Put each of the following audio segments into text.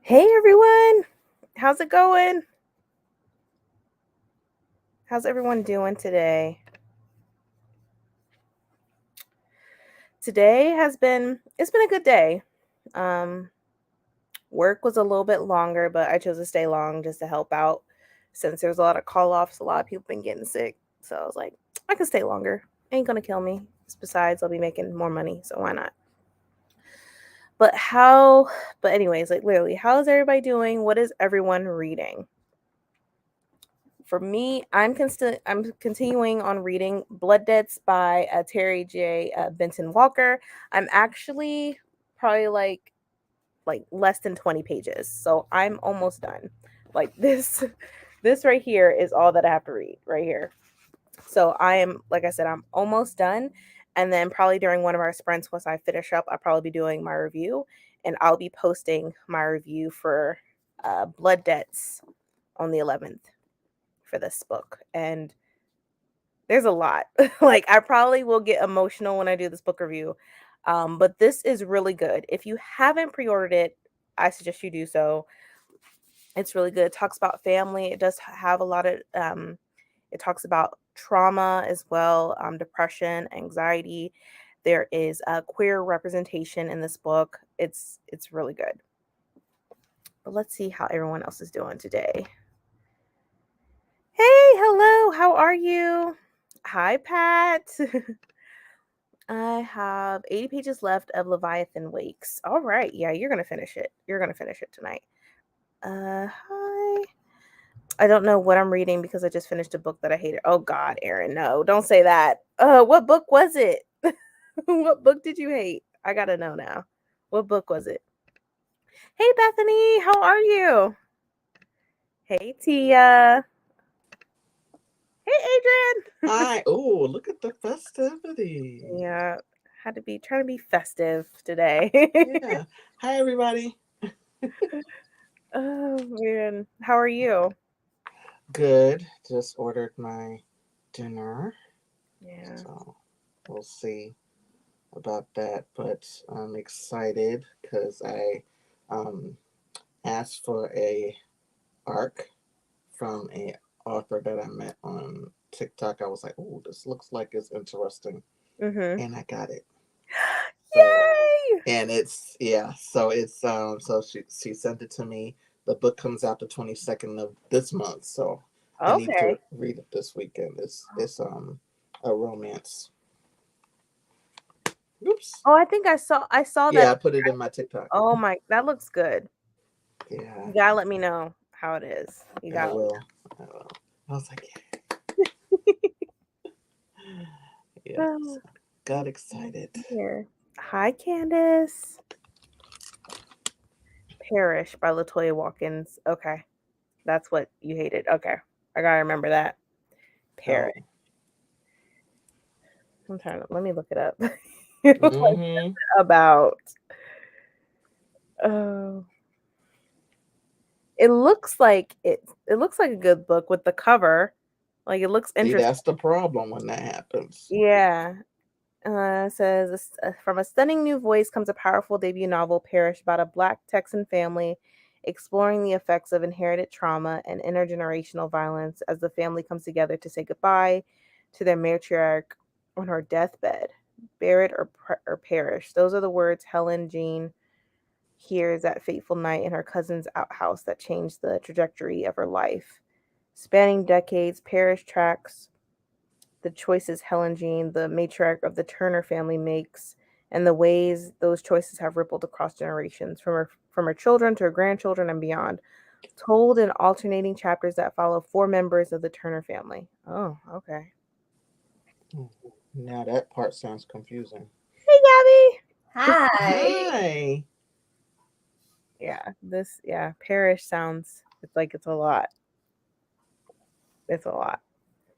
Hey everyone, how's it going? How's everyone doing today? Today it's been a good day. Um, Work was a little bit longer, but I chose to stay long just to help out since there's a lot of call offs. A lot of people been getting sick, so I was like, I can stay longer. Ain't gonna kill me. Besides, I'll be making more money, so why not? But how? But anyways, like literally, how's everybody doing? What is everyone reading? For me, I'm continuing on reading Blood Debts by Terry J. Benton Walker. I'm actually probably like less than 20 pages, so I'm almost done. Like this, this right here is all that I have to read right here. So I am, like I said, I'm almost done, and then probably during one of our sprints, once I finish up, I'll probably be doing my review, and I'll be posting my review for Blood Debts on the 11th for this book. And there's a lot. Like I probably will get emotional when I do this book review. But this is really good. If you haven't pre-ordered it, I suggest you do so. It's really good. It talks about family. It does have a lot of it talks about trauma as well, depression, anxiety. There is a queer representation in this book. It's really good. But let's see how everyone else is doing today. Hey, hello. How are you? Hi, Pat. I have 80 pages left of Leviathan Wakes. All right. Yeah, you're going to finish it. You're going to finish it tonight. Hi. I don't know what I'm reading because I just finished a book that I hated. Oh God, Erin, no. Don't say that. What book was it? What book did you hate? I got to know now. What book was it? Hey, Bethany, how are you? Hey, Tia. Hey, Adrian. Hi. Oh, look at the festivity. Yeah, had to be trying to be festive today. Yeah. Hi, everybody. Oh man, how are you? Good. Just ordered my dinner. Yeah. So we'll see about that. But I'm excited because I um, asked for a arc from a author that I met on TikTok. I was like, oh, this looks like it's interesting. Mhm. And I got it. So Yay! and it's yeah, so it's so she sent it to me. The book comes out the 22nd of this month, so I need to Okay. read it this weekend. It's a romance. Oops. Oh, I think I saw that. Yeah, I put it in my TikTok. Oh my, that looks good. Yeah, You gotta let me know how it is. You I gotta let me will. I will. I was like, yeah, know. so got excited. Here. Hi, Candace. Perish by Latoya Watkins. Okay. That's what you hated. Okay. I gotta remember that. Perish. Oh. Let me look it up. What's Mm-hmm. it about? Oh. It looks like a good book with the cover. Like it looks See, interesting. that's the problem when that happens. Yeah. It says from a stunning new voice comes a powerful debut novel, Parish, about a Black Texan family exploring the effects of inherited trauma and intergenerational violence as the family comes together to say goodbye to their matriarch on her deathbed. Buried or perish. Those are the words Helen Jean hears that fateful night in her cousin's outhouse that changed the trajectory of her life. Spanning decades, Parish tracks the choices Helen Jean, the matriarch of the Turner family, makes, and the ways those choices have rippled across generations, from her children to her grandchildren and beyond, told in alternating chapters that follow four members of the Turner family. Oh, okay. Now that part sounds confusing. Hey, Gabby. Hi. Hi. Yeah, Parish sounds it's like it's a lot. It's a lot.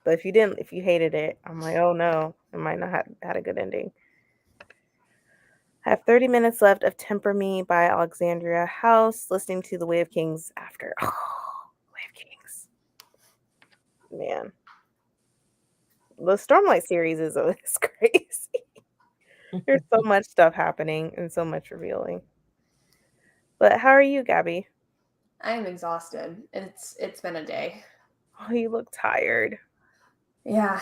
But if you hated it, I'm like, oh no, it might not have had a good ending. I have 30 minutes left of Temper Me by Alexandria House, listening to The Way of Kings after. Oh, Way of Kings. Man. The Stormlight series is crazy. There's so much stuff happening and so much revealing. But how are you, Gabby? I am exhausted. It's been a day. Oh, you look tired. Yeah.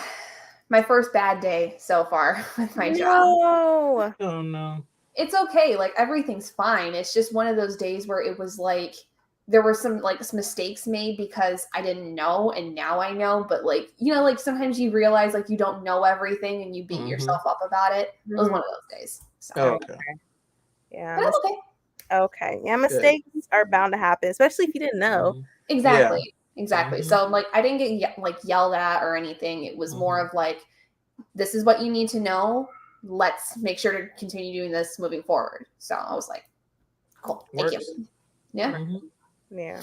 My first bad day so far with my job. No. Oh no. It's okay. Like everything's fine. It's just one of those days where it was like there were some like some mistakes made because I didn't know and now I know, but like like sometimes you realize like you don't know everything and you beat Mm-hmm. yourself up about it. It was Mhm. one of those days. So, Oh, okay. Yeah. but I'm okay. Okay. Yeah, Good. mistakes are bound to happen, especially if you didn't know. Mm-hmm. Yeah. Exactly. Exactly. Mm-hmm. So like I didn't get like yelled at or anything. It was more Mm-hmm. of like this is what you need to know. Let's make sure to continue doing this moving forward. So I was like, cool. Thank you. Works. Yeah. Mm-hmm. Yeah.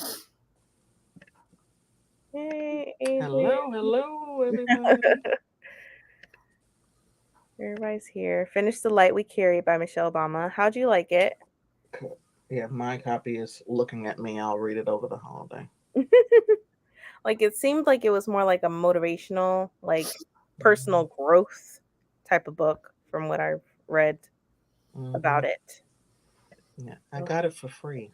Hey, Adrian. Hello, everybody. Everybody's here. Finish the Light We Carry by Michelle Obama. How'd you like it? Yeah, my copy is looking at me. I'll read it over the holiday. Like it seemed like it was more like a motivational, like personal Mm-hmm. growth type of book from what I've read Mm-hmm. about it. Yeah, I got it for free.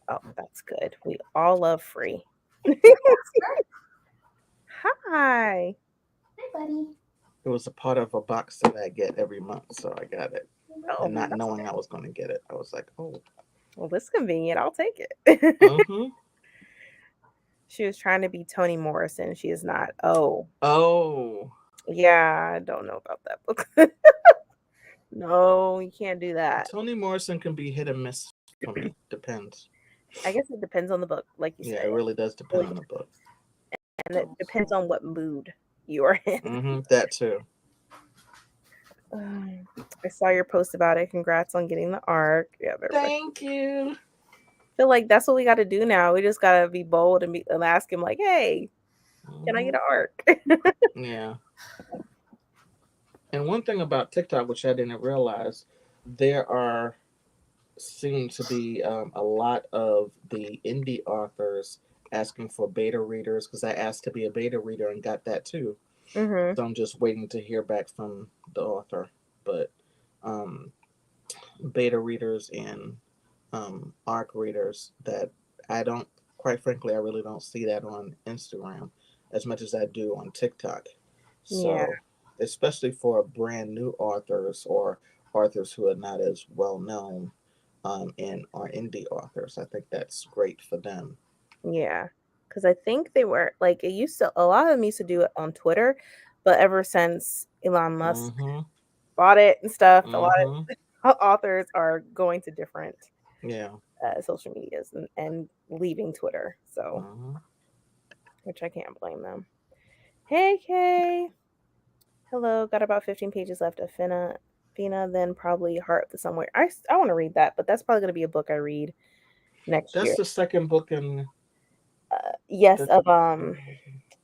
Oh, that's good. We all love free. Hi. Hi, buddy. It was a part of a box that I get every month, so I got it. And Oh, not that's knowing good. I was going to get it, I was like, oh. Well, this is convenient. I'll take it. Mm-hmm. She was trying to be Toni Morrison. She is not. Oh, Oh. yeah. I don't know about that book. No, you can't do that. Toni Morrison can be hit and miss for me. Depends. I guess it depends on the book, like you Yeah, said. it really does It depend really on the book. and it depends on what mood you are in. Mm-hmm. That too. I saw your post about it. Congrats on getting the arc. Yeah, everybody. Thank you. I feel like that's what we got to do now. We just got to be bold and ask him, like, hey, can I get Mm-hmm. an arc? Yeah. And one thing about TikTok, which I didn't realize, there are seem to be a lot of the indie authors asking for beta readers because I asked to be a beta reader and got that too. Hmm. So I'm just waiting to hear back from the author. But um, beta readers and ARC readers that I don't, quite frankly, I really don't see that on Instagram as much as I do on TikTok. Yeah, So, especially for brand new authors or authors who are not as well known and are indie authors, I think that's great for them. yeah. Because I think they were like, it used to, a lot of them used to do it on Twitter, but ever since Elon Musk Mm-hmm. bought it and stuff, a lot Mm-hmm. of authors are going to different Yeah. social medias and leaving Twitter. So, Mm-hmm. which I can't blame them. Hey, Kay. Hello. Got about 15 pages left of Fina, then probably Heart of the Somewhere. I want to read that, but that's probably going to be a book I read next That's year. the second book in Yes, the. of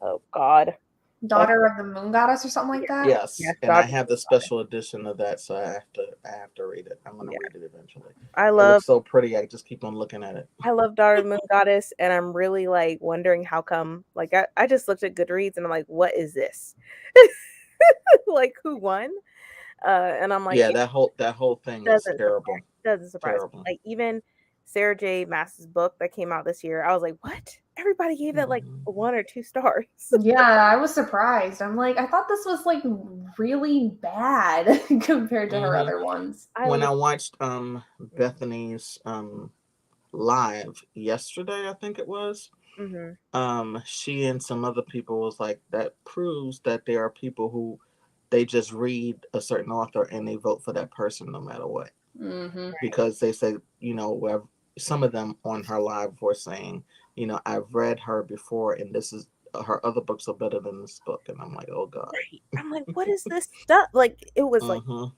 oh God. Like, Daughter of the Moon Goddess or something like that. Yes, yes, and I Daughter have of the the special edition of that, so I have to read it. I'm gonna Yeah. read it eventually. I It love looks so pretty. I just keep on looking at it. I love Daughter of the Moon Goddess, and I'm really like wondering how come. Like I just looked at Goodreads and I'm like, what is this? Like who won? And I'm like, Yeah, it that whole thing is doesn't terrible, surprise me. terrible. Like even Sarah J. Maas's book that came out this year, I was like, what? Everybody gave that like Hmm. 1 or 2 stars. Yeah, I was surprised. I'm like, I thought this was like really bad compared to her Hmm. other ones. I When love I watched Bethany's live yesterday, I think it was, hmm she and some other people was like, that proves that there are people who they just read a certain author and they vote for that person no matter what, Mm-hmm. because they say, where some of them on her live were saying, I've read her before and this is her other books are better than this book, and I'm like, oh god. right. I'm like, what is this stuff? Like it was like Mhm.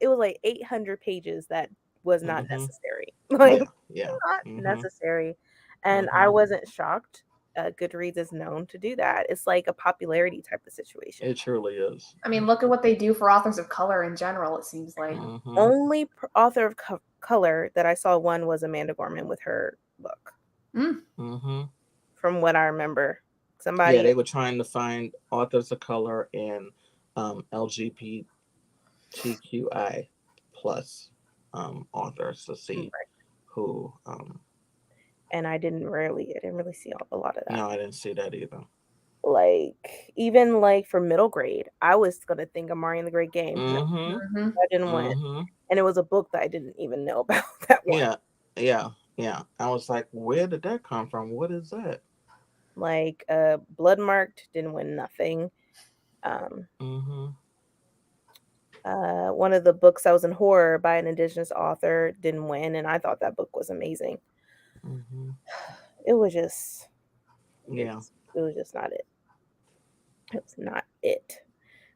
it was like 800 pages that was not Mhm. necessary. Like Yeah, yeah. not Mhm. necessary. And I Mhm. wasn't shocked. Goodreads is known to do that. It's like a popularity type of situation. It truly is. I mean, look at what they do for authors of color in general, it seems like. Mhm. Only author of color that I saw one was Amanda Gorman with her book, Mm. Mhm. from what I remember. Yeah, Somebody, they were trying to find authors of color and LGBTQI plus authors to see who and I didn't really see a lot of that. No, I didn't see that either. Like, even, like, for middle grade, I was gonna think of Mario and the Great Game. No, Mm-hmm. that didn't win, Mm-hmm. and it was a book that I didn't even know about that one. Yeah. Yeah. Yeah. I was like, where did that come from? What is that? Like, Blood Marked didn't win nothing. Um, Mm-hmm. one of the books that was in horror by an indigenous author didn't win, and I thought that book was amazing. Mm-hmm. It was just Yeah. it was just not it. It was not it.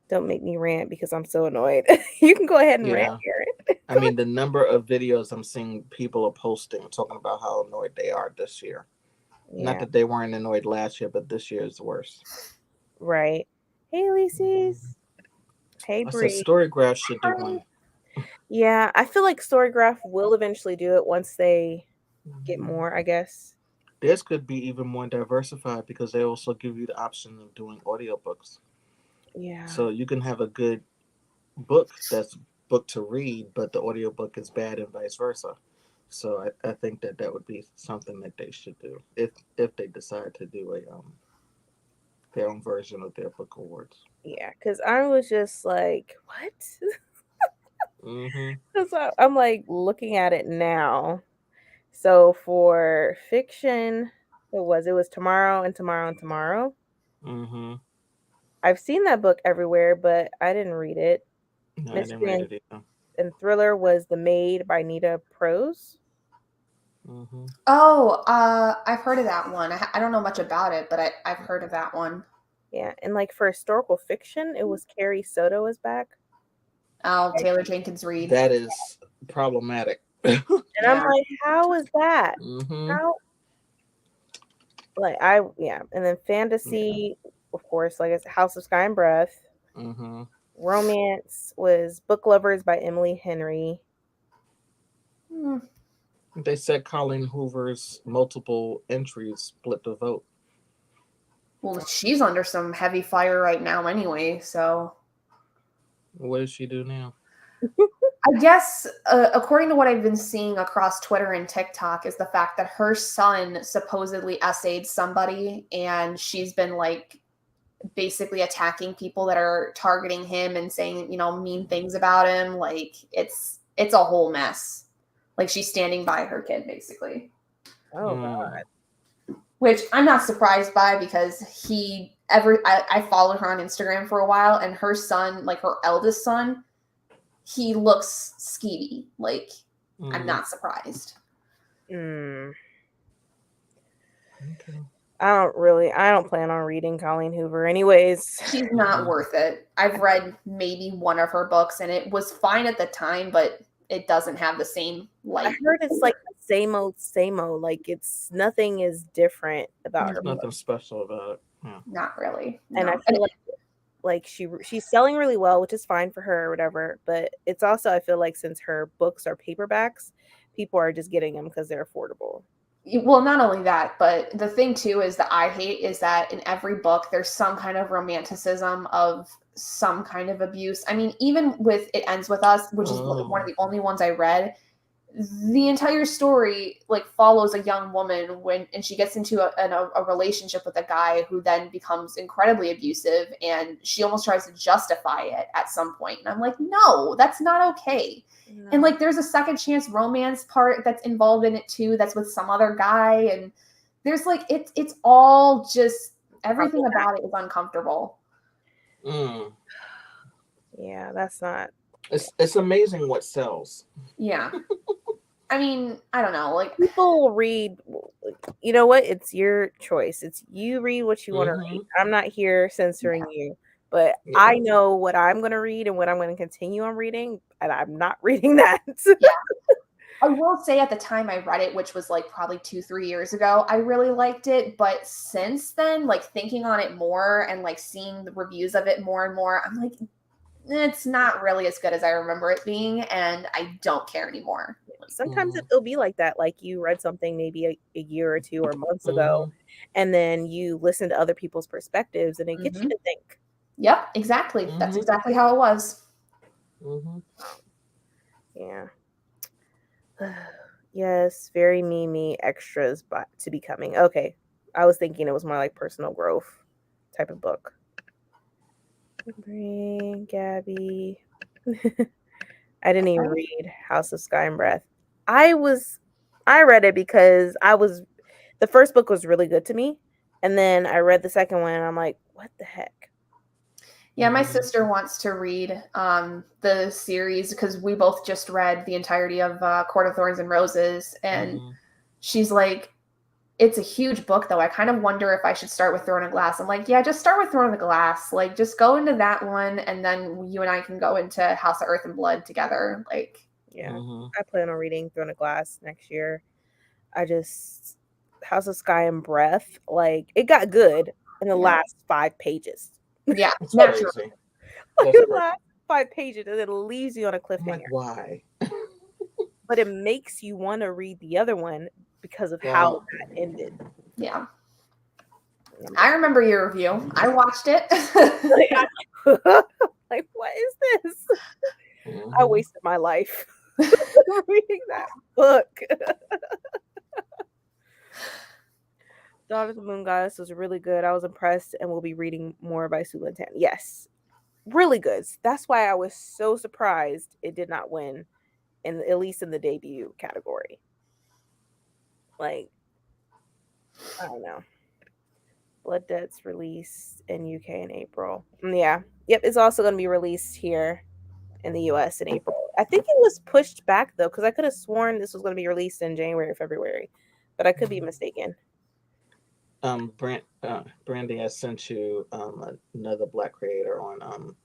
Don't make me rant because I'm so annoyed. You can go ahead and rant, Yeah. Aaron. I mean, the number of videos I'm seeing people are posting talking about how annoyed they are this year. Not Yeah, that they weren't annoyed last year, but this year is worse. right. Hey, Lisies. Hey, I said Bree. Storygraph should do Hi. one. Yeah, I feel like Storygraph will eventually do it once they get Mhm. more, I guess. Theirs could be even more diversified because they also give you the option of doing audiobooks. Yeah, So you can have a good book that's book to read, but the audiobook is bad and vice versa. So I think that that would be something that they should do if they decide to do a their own version of their book awards. yeah, because I was just like, what? Mm-hmm. 'Cause I'm like looking at it now. So for fiction, it was Tomorrow and Tomorrow and Tomorrow. Mm-hmm. I've seen that book everywhere, but I didn't read it. No, I didn't Mystery read and, it either. and Thriller was The Maid by Nita Prose. Mm-hmm. Oh, I've heard of that one. I don't know much about it, but I've heard of that one. Yeah, and like for historical fiction, it was Carrie Soto is back. Oh, Taylor Jenkins Reid. That is problematic. And I'm Yeah. like, how is that? Mm-hmm. How yeah, and then Yeah. fantasy, of course, like it's House of Sky and Breath. Mm-hmm. Romance was Book Lovers by Emily Henry. Hmm. They said Colleen Hoover's multiple entries split the vote. Well, she's under some heavy fire right now anyway, so What does she do now? I guess, according to what I've been seeing across Twitter and TikTok, is the fact that her son supposedly essayed somebody, and she's been like basically attacking people that are targeting him and saying, mean things about him. Like it's a whole mess. Like she's standing by her kid basically, Oh Mm. god. which I'm not surprised by because I followed her on Instagram for a while, and her son, like her eldest son, he looks skeevy. Like I'm Mm. not surprised. Mm. Okay. I don't plan on reading Colleen Hoover anyways. She's not Mm-mm. worth it. I've read maybe one of her books and it was fine at the time, but it doesn't have the same I like. heard it's like the same old, like it's nothing is different about There's her book. nothing special about it. Yeah. Not really. And I No. feel like she's selling really well, which is fine for her or whatever, but it's also I feel like since her books are paperbacks, people are just getting them because they're affordable. Well, not only that, but the thing too is that I hate is that in every book there's some kind of romanticism of some kind of abuse. I mean, even with It Ends With Us, which is one of Oh. the only ones I read, the entire story like follows a young woman and she gets into a relationship with a guy who then becomes incredibly abusive, and she almost tries to justify it at some point, and I'm like, no, that's not okay. And No. like there's a second chance romance part that's involved in it too, that's with some other guy, and there's like it's all just everything about it is uncomfortable. Mm. Yeah, that's not. It's amazing what sells. Yeah. I mean, I don't know, like People will read. You know what? It's your choice. It's you read what you want to read. Mm-hmm. I'm not here censoring you, but Yeah. I know what I'm going to read and what I'm going to continue on reading, and I'm not reading that. yeah. I will say at the time I read it, which was like probably 2-3 years ago, I really liked it. But since then, like thinking on it more and like seeing the reviews of it more and more, I'm like, it's not really as good as I remember it being, and I don't care anymore. Sometimes Mm-hmm. it'll be like that. Like you read something maybe a year or two or months ago, Mm-hmm. and then you listen to other people's perspectives, and it gets you Mm-hmm. to think. Yep, exactly. That's Mm-hmm. exactly how it was. Mm-hmm. Yeah. Yes, very memey extras but to be coming. Okay. I was thinking it was more like personal growth type of book. Bring Gabby. I didn't even read House of Sky and Breath. I read it because the first book was really good to me. And then I read the second one and I'm like, what the heck? Yeah, my sister wants to read the series because we both just read the entirety of Court of Thorns and Roses. And she's like, it's a huge book, though. I kind of wonder if I should start with Throne of Glass. I'm like, yeah, just start with Throne of Glass. Like, just go into that one, and then you and I can go into House of Earth and Blood together. Like, yeah, I plan on reading Throne of Glass next year. House of Sky and Breath, like, it got good in the last 5 pages. Yeah, it's crazy. Like, the last 5 pages, and it leaves you on a cliffhanger. Like, why? But it makes you want to read the other one because of how that ended. Yeah. I remember your review. I watched it. Like, what is this? I wasted my life reading that book. Daughter of the Moon Goddess was really good. I was impressed, and we'll be reading more by Sue Lin Tan. Yes, really good. That's why I was so surprised it did not win, at least in the debut category. Like, I don't know. Blood Debt's released in UK in April. Yeah. Yep, it's also going to be released here in the US in April. I think it was pushed back, though, because I could have sworn this was going to be released in January or February, but I could be mistaken. Brandy, I sent you another Black creator on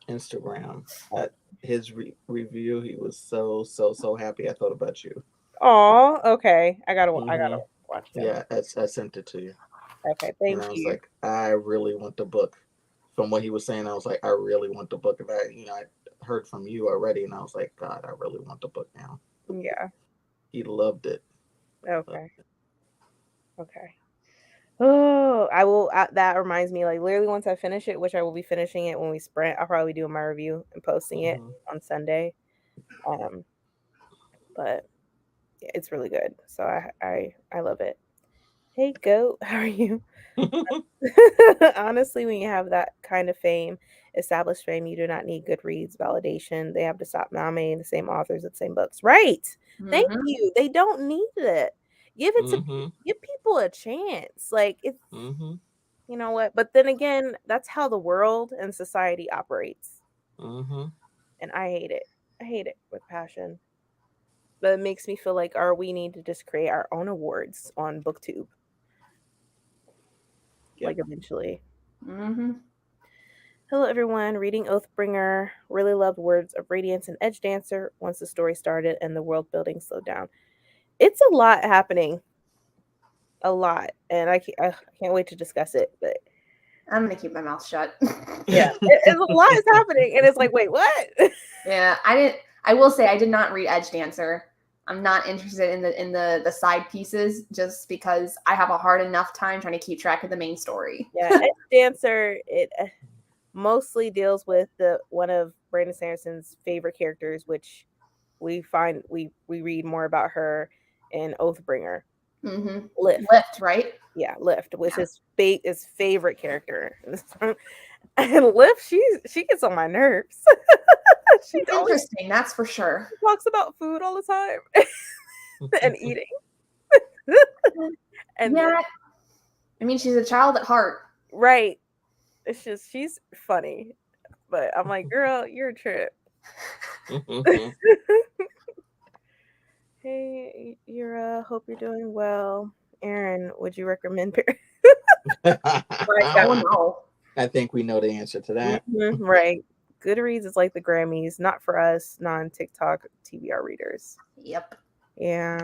Instagram. His review, he was so happy. I thought about you. Oh, okay. I gotta watch that. Yeah, I sent it to you. Okay, thank you. And I was like, I really want the book. From what he was saying, I was like, I really want the book. If I heard from you already, and I was like, God, I really want the book now. Yeah. He loved it. Okay. Oh, I will. That reminds me, like, literally once I finish it, which I will be finishing it when we sprint, I'll probably be doing my review and posting it on Sunday. But yeah, it's really good. So I love it. Hey, Goat, how are you? Honestly, when you have that kind of established fame, you do not need Goodreads validation. They have to stop nominating the same authors of the same books. Right. Thank you. They don't need it. Give people a chance. Like, it's you know what? But then again, that's how the world and society operates. And I hate it. I hate it with passion. But it makes me feel like we need to just create our own awards on BookTube. Like, eventually. Hello, everyone. Reading Oathbringer. Really loved Words of Radiance and Edge Dancer once the story started and the world building slowed down. It's a lot happening. A lot. And I can't wait to discuss it. But I'm going to keep my mouth shut. Yeah. It's a lot is happening. And it's like, wait, what? Yeah. I will say I did not read Edge Dancer. I'm not interested in the side pieces just because I have a hard enough time trying to keep track of the main story. Yeah, Edge Dancer, it mostly deals with one of Brandon Sanderson's favorite characters, which we find we read more about her in Oathbringer. Lift, right? Yeah, Lift was his favorite character. And Lift, she gets on my nerves. She's interesting, that's for sure. She talks about food all the time and eating. And yeah, I mean, she's a child at heart. Right. It's just, she's funny. But I'm like, girl, you're a trip. Hey, Yura, hope you're doing well. Aaron, would you recommend I think we know the answer to that. Right. Goodreads is like the Grammys, not for us non-TikTok TBR readers. Yep. Yeah.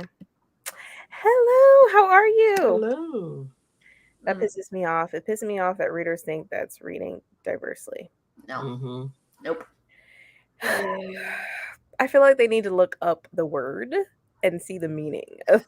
Hello, how are you? Hello. That pisses me off. It pisses me off that readers think that's reading diversely. No. Nope. I feel like they need to look up the word and see the meaning of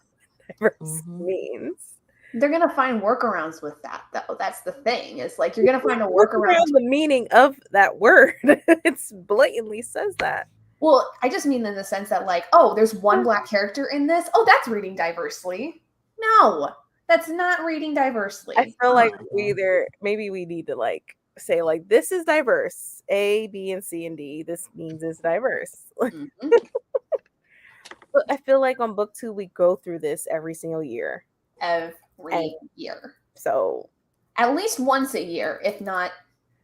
what diverse means. They're gonna find workarounds with that, though. That's the thing. It's like you're gonna find a workaround. The meaning of that word. It blatantly says that. Well, I just mean in the sense that, like, oh, there's one Black character in this. Oh, that's reading diversely. No, that's not reading I diversely. feel like maybe we need to like say like this is diverse. A, B, and C and D. This means it's diverse. Mhm. But I feel like on book 2 we go through this every single year. Every year. So At least once a year, if not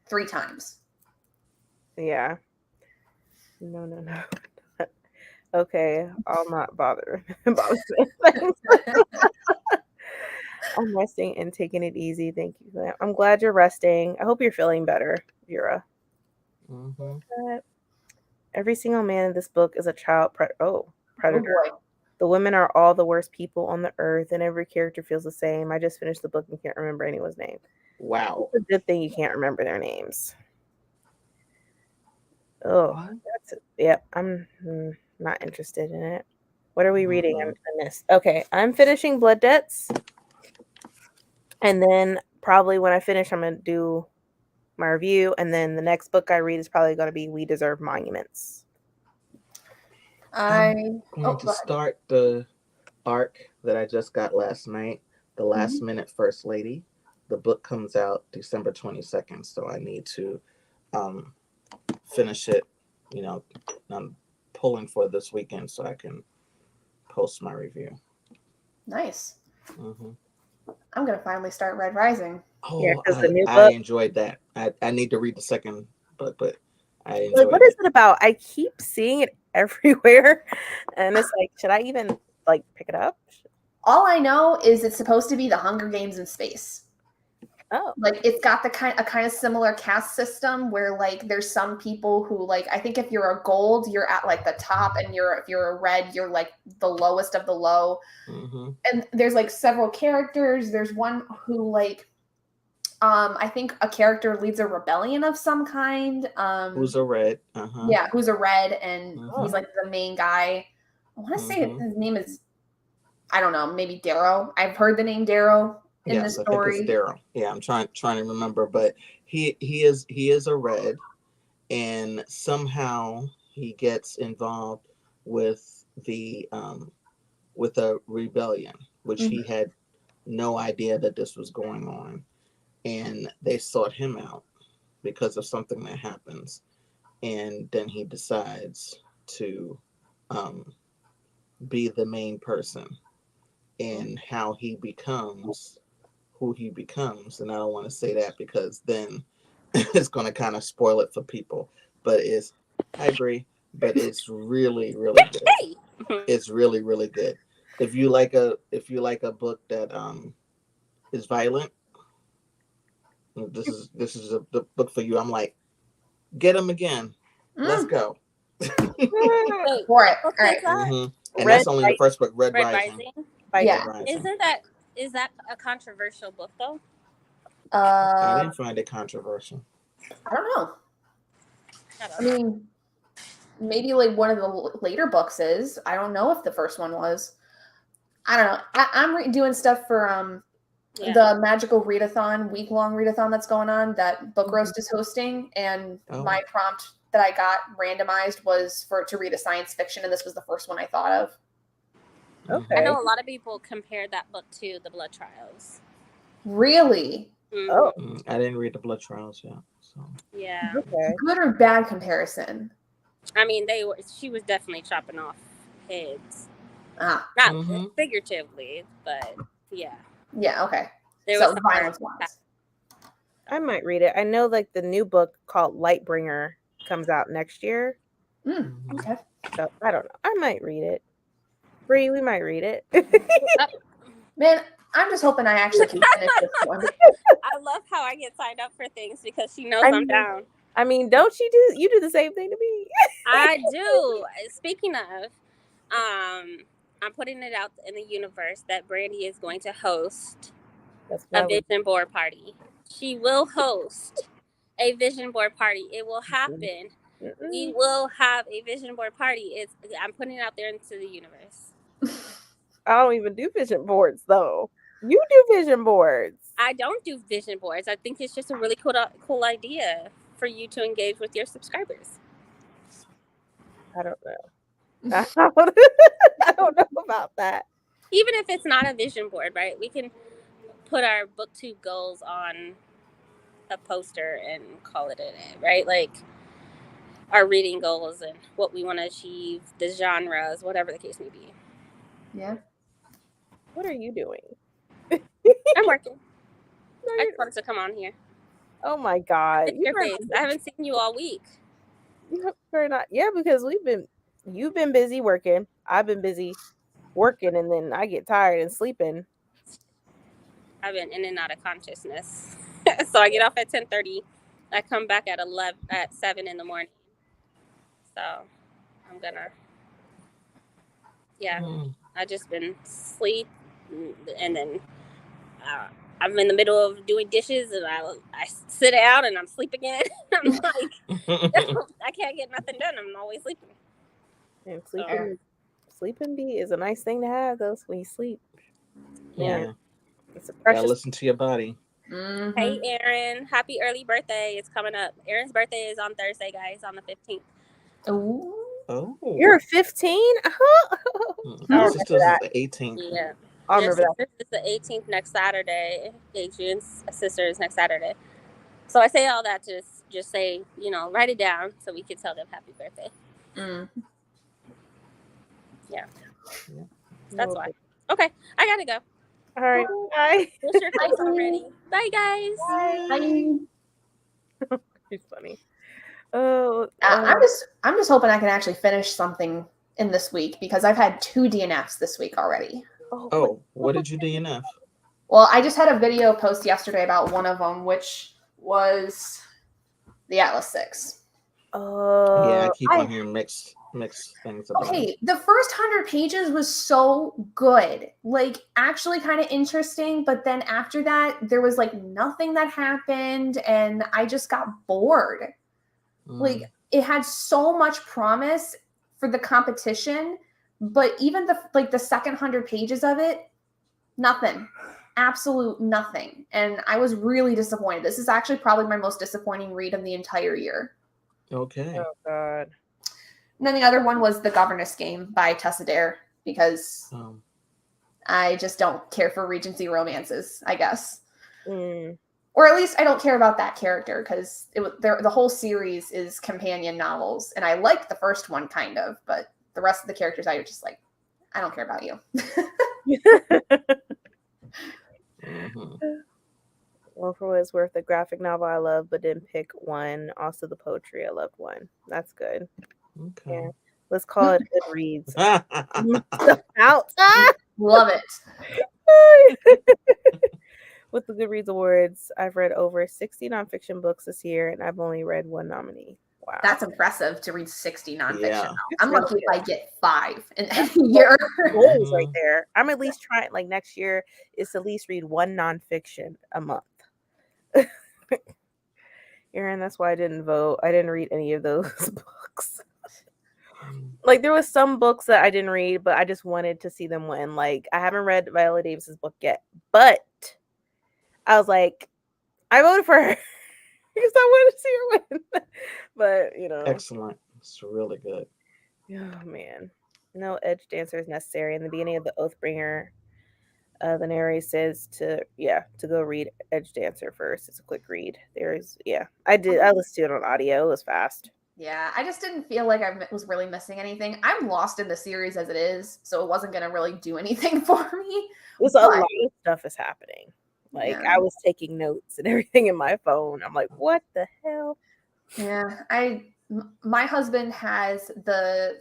3 times. yeah. No. Okay, I'll not bother about things. I'm resting and taking it easy. Thank you. I'm glad you're resting. I hope you're feeling better, Vera. Every single man in this book is a child predator. Oh boy. The women are all the worst people on the earth, and every character feels the same. I just finished the book and can't remember anyone's name. Wow. It's a good thing you can't remember their names. Oh, that's it. Yep. I'm not interested in it. What are we reading? I missed. Okay, I'm finishing Blood Debts. And then probably when I finish, I'm going to do my review. And then the next book I read is probably going to be We Deserve Monuments. I'm going to start the arc that I just got last night, The Last Minute First Lady. The book comes out December 22nd, so I need to finish it. You know, I'm pulling for this weekend so I can post my review. Nice. I'm going to finally start Red Rising. Oh, yeah, the new book. I enjoyed that. I need to read the second book, but I enjoyed like, what is it about? I keep seeing it everywhere, and it's like, should I even like pick it up? All I know is it's supposed to be the Hunger Games in space. Oh, like it's got a kind of similar caste system where like there's some people who like I think if you're a gold you're at like the top, and if you're a red you're like the lowest of the low. And there's like several characters. There's one who like I think a character leads a rebellion of some kind. Who's a red? Yeah, who's a red, and he's like the main guy. I want to say his name is, I don't know, maybe Darrow. I've heard the name Darrow in the story. I think it's Darrow. Yeah, I'm trying to remember, but he is a red, and somehow he gets involved with with a rebellion, which he had no idea that this was going on, and they sought him out because of something that happens, and then he decides to be the main person, and how he becomes who he becomes. And I don't want to say that because then it's going to kind of spoil it for people, but I agree, but it's really, really good. It's really, really good. If you like a book that is violent, this is the book for you. I'm like, get him again. Let's go. For it. All right. And that's only the first book, Red Rising. Yeah. Red Rising. Is that a controversial book though? I didn't find it controversial. I don't know. I mean, maybe like one of the later books is. I don't know if the first one was. I don't know. I'm doing stuff for the Magical Readathon, week-long readathon that's going on that Book Roast is hosting, and my prompt that I got randomized was to read a science fiction, and this was the first one I thought of. Okay. I know a lot of people compare that book to The Blood Trials. Really? Oh, I didn't read The Blood Trials yet. So yeah. Okay. Good or bad comparison? I mean, she was definitely chopping off heads. Not figuratively, but yeah. Yeah. Okay. There so was violence wise. I might read it. I know like the new book called Lightbringer comes out next year. Okay. So I don't know. I might read it. Bree, we might read it. Man, I'm just hoping I actually can finish this one. I love how I get signed up for things because she knows I'm down. I mean, don't you do the same thing to me? I do. Speaking of, I'm putting it out in the universe that Brandy is going to host a vision board party. She will host a vision board party. It will happen. We will have a vision board party. I'm putting it out there into the universe. I don't even do vision boards though. You do vision boards. I don't do vision boards. I think it's just a really cool idea for you to engage with your subscribers. I don't know. I don't know about that. Even if it's not a vision board, right? We can put our booktube goals on a poster and call it a day, right? Like our reading goals and what we want to achieve, the genres, whatever the case may be. Yeah. What are you doing? I'm working. I just wanted to come on here. Oh my God. Your face. I haven't seen you all week. You're not. Yeah, because you've been busy working. I've been busy working, and then I get tired and sleeping. I've been in and out of consciousness. So I get off at 10:30. I come back at 7 in the morning. So I'm gonna, I just been sleep, and then I'm in the middle of doing dishes, and I sit down and I'm sleep again. I'm like, I can't get nothing done. I'm always sleeping. And sleeping is a nice thing to have, though, when you sleep. Yeah. It's a precious. Gotta listen to your body. Mm-hmm. Hey, Erin. Happy early birthday. It's coming up. Erin's birthday is on Thursday, guys, on the 15th. Oh. You're 15? My sister's is the 18th. Yeah. I remember that. It's the 18th next Saturday. Adrian's sister is next Saturday. So I say all that to just say, write it down so we can tell them happy birthday. Yeah. That's why. Okay. I gotta go. All right. Bye. What's your face already? Bye, guys. Bye. She's funny. Oh, I'm just hoping I can actually finish something in this week because I've had 2 DNFs this week already. Oh, what did you DNF? Well, I just had a video post yesterday about one of them, which was the Atlas 6. Yeah, I keep on hearing mixed things about it. The first 100 pages was so good, like actually kind of interesting, but then after that there was like nothing that happened and I just got bored. Like it had so much promise for the competition, but even the second 100 pages of it, nothing. Absolute nothing. And I was really disappointed. This is actually probably my most disappointing read of the entire year. Okay. Oh God. And then the other one was The Governess Game by Tessa Dare, because I just don't care for Regency romances, I guess. Or at least I don't care about that character, because the whole series is companion novels. And I liked the first one kind of, but the rest of the characters I was just like, I don't care about you. Well, for what it's worth, the graphic novel I love, but didn't pick one. Also, the poetry I loved one. That's good. Okay. Yeah. Let's call it Goodreads. Out. Love it. With the Goodreads Awards, I've read over 60 nonfiction books this year, and I've only read one nominee. Wow. That's impressive to read 60 nonfiction. Yeah. I'm lucky if I get 5 in a year. Goals right there. I'm at least trying, like next year, is to at least read one nonfiction a month. Erin, that's why I didn't vote. I didn't read any of those books. Like there was some books that I didn't read, but I just wanted to see them win. Like I haven't read Viola Davis's book yet, but I was like, I voted for her because I wanted to see her win. But excellent. It's really good. Oh man, no edge dancer is necessary. In the beginning of the Oathbringer, the narrator says to go read Edge Dancer first. It's a quick read. I listened to it on audio. It was fast. Yeah, I just didn't feel like I was really missing anything. I'm lost in the series as it is, so it wasn't going to really do anything for me. A lot of stuff is happening. Like I was taking notes and everything in my phone. I'm like, what the hell? Yeah, my husband has the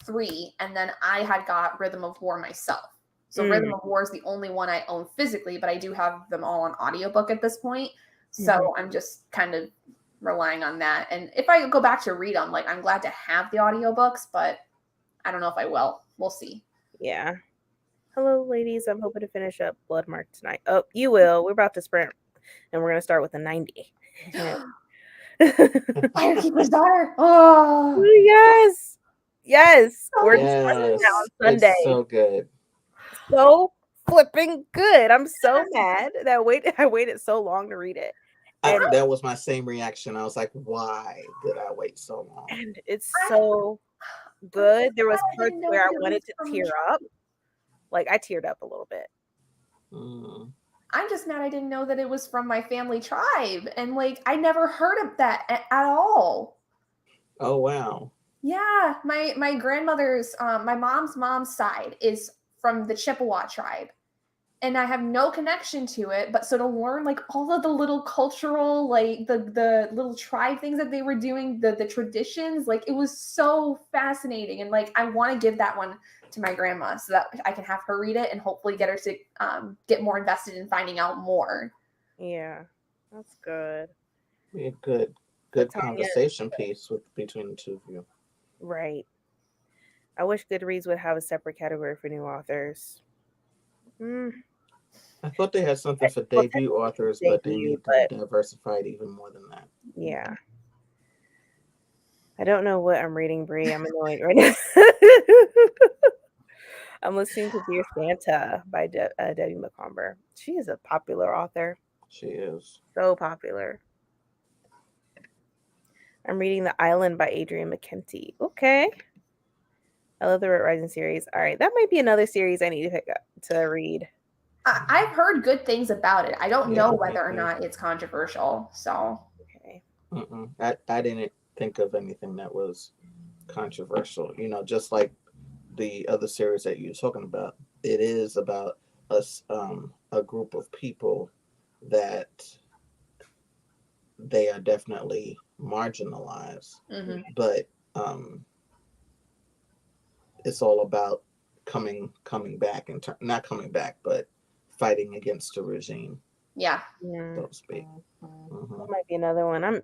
3, and then I had got Rhythm of War myself. So Rhythm of War is the only one I own physically, but I do have them all on audiobook at this point. So I'm just kind of relying on that. And if I go back to read them, like I'm glad to have the audiobooks, but I don't know if I will. We'll see. Yeah. Hello, ladies. I'm hoping to finish up Bloodmark tonight. Oh, you will. We're about to sprint, and we're going to start with a 90. Firekeeper's Daughter. Oh, yes. We're now on Sunday. It's so good. So flipping good. I'm so mad that I waited so long to read it. That was my same reaction. I was like, why did I wait so long? And it's so good. There was parts where I wanted to tear up. Like, I teared up a little bit. I'm just mad I didn't know that it was from my family tribe. And, like, I never heard of that at all. Oh, wow. Yeah. My grandmother's, my mom's side is from the Chippewa tribe. And I have no connection to it, but so to learn like all of the little cultural, like the little tribe things that they were doing, the traditions, like it was so fascinating. And like I want to give that one to my grandma so that I can have her read it and hopefully get her to get more invested in finding out more. Yeah, that's good. Be a good conversation piece between the two of you. Right. I wish Goodreads would have a separate category for new authors. I thought they had something for debut authors, but they need to diversify it even more than that. Yeah. I don't know what I'm reading, Brie. I'm annoyed right now. I'm listening to Dear Santa by Debbie McComber. She is a popular author. She is. So popular. I'm reading The Island by Adrienne McKenty. Okay. I love the Red Rising series. All right. That might be another series I need to pick up to read. I've heard good things about it. I don't know whether or not it's controversial. So. Okay. I didn't think of anything that was controversial. You know, just like the other series that you're talking about. It is about a group of people that they are definitely marginalized, but it's all about coming back and not coming back, but fighting against the regime. Yeah, so to speak. That might be another one. I'm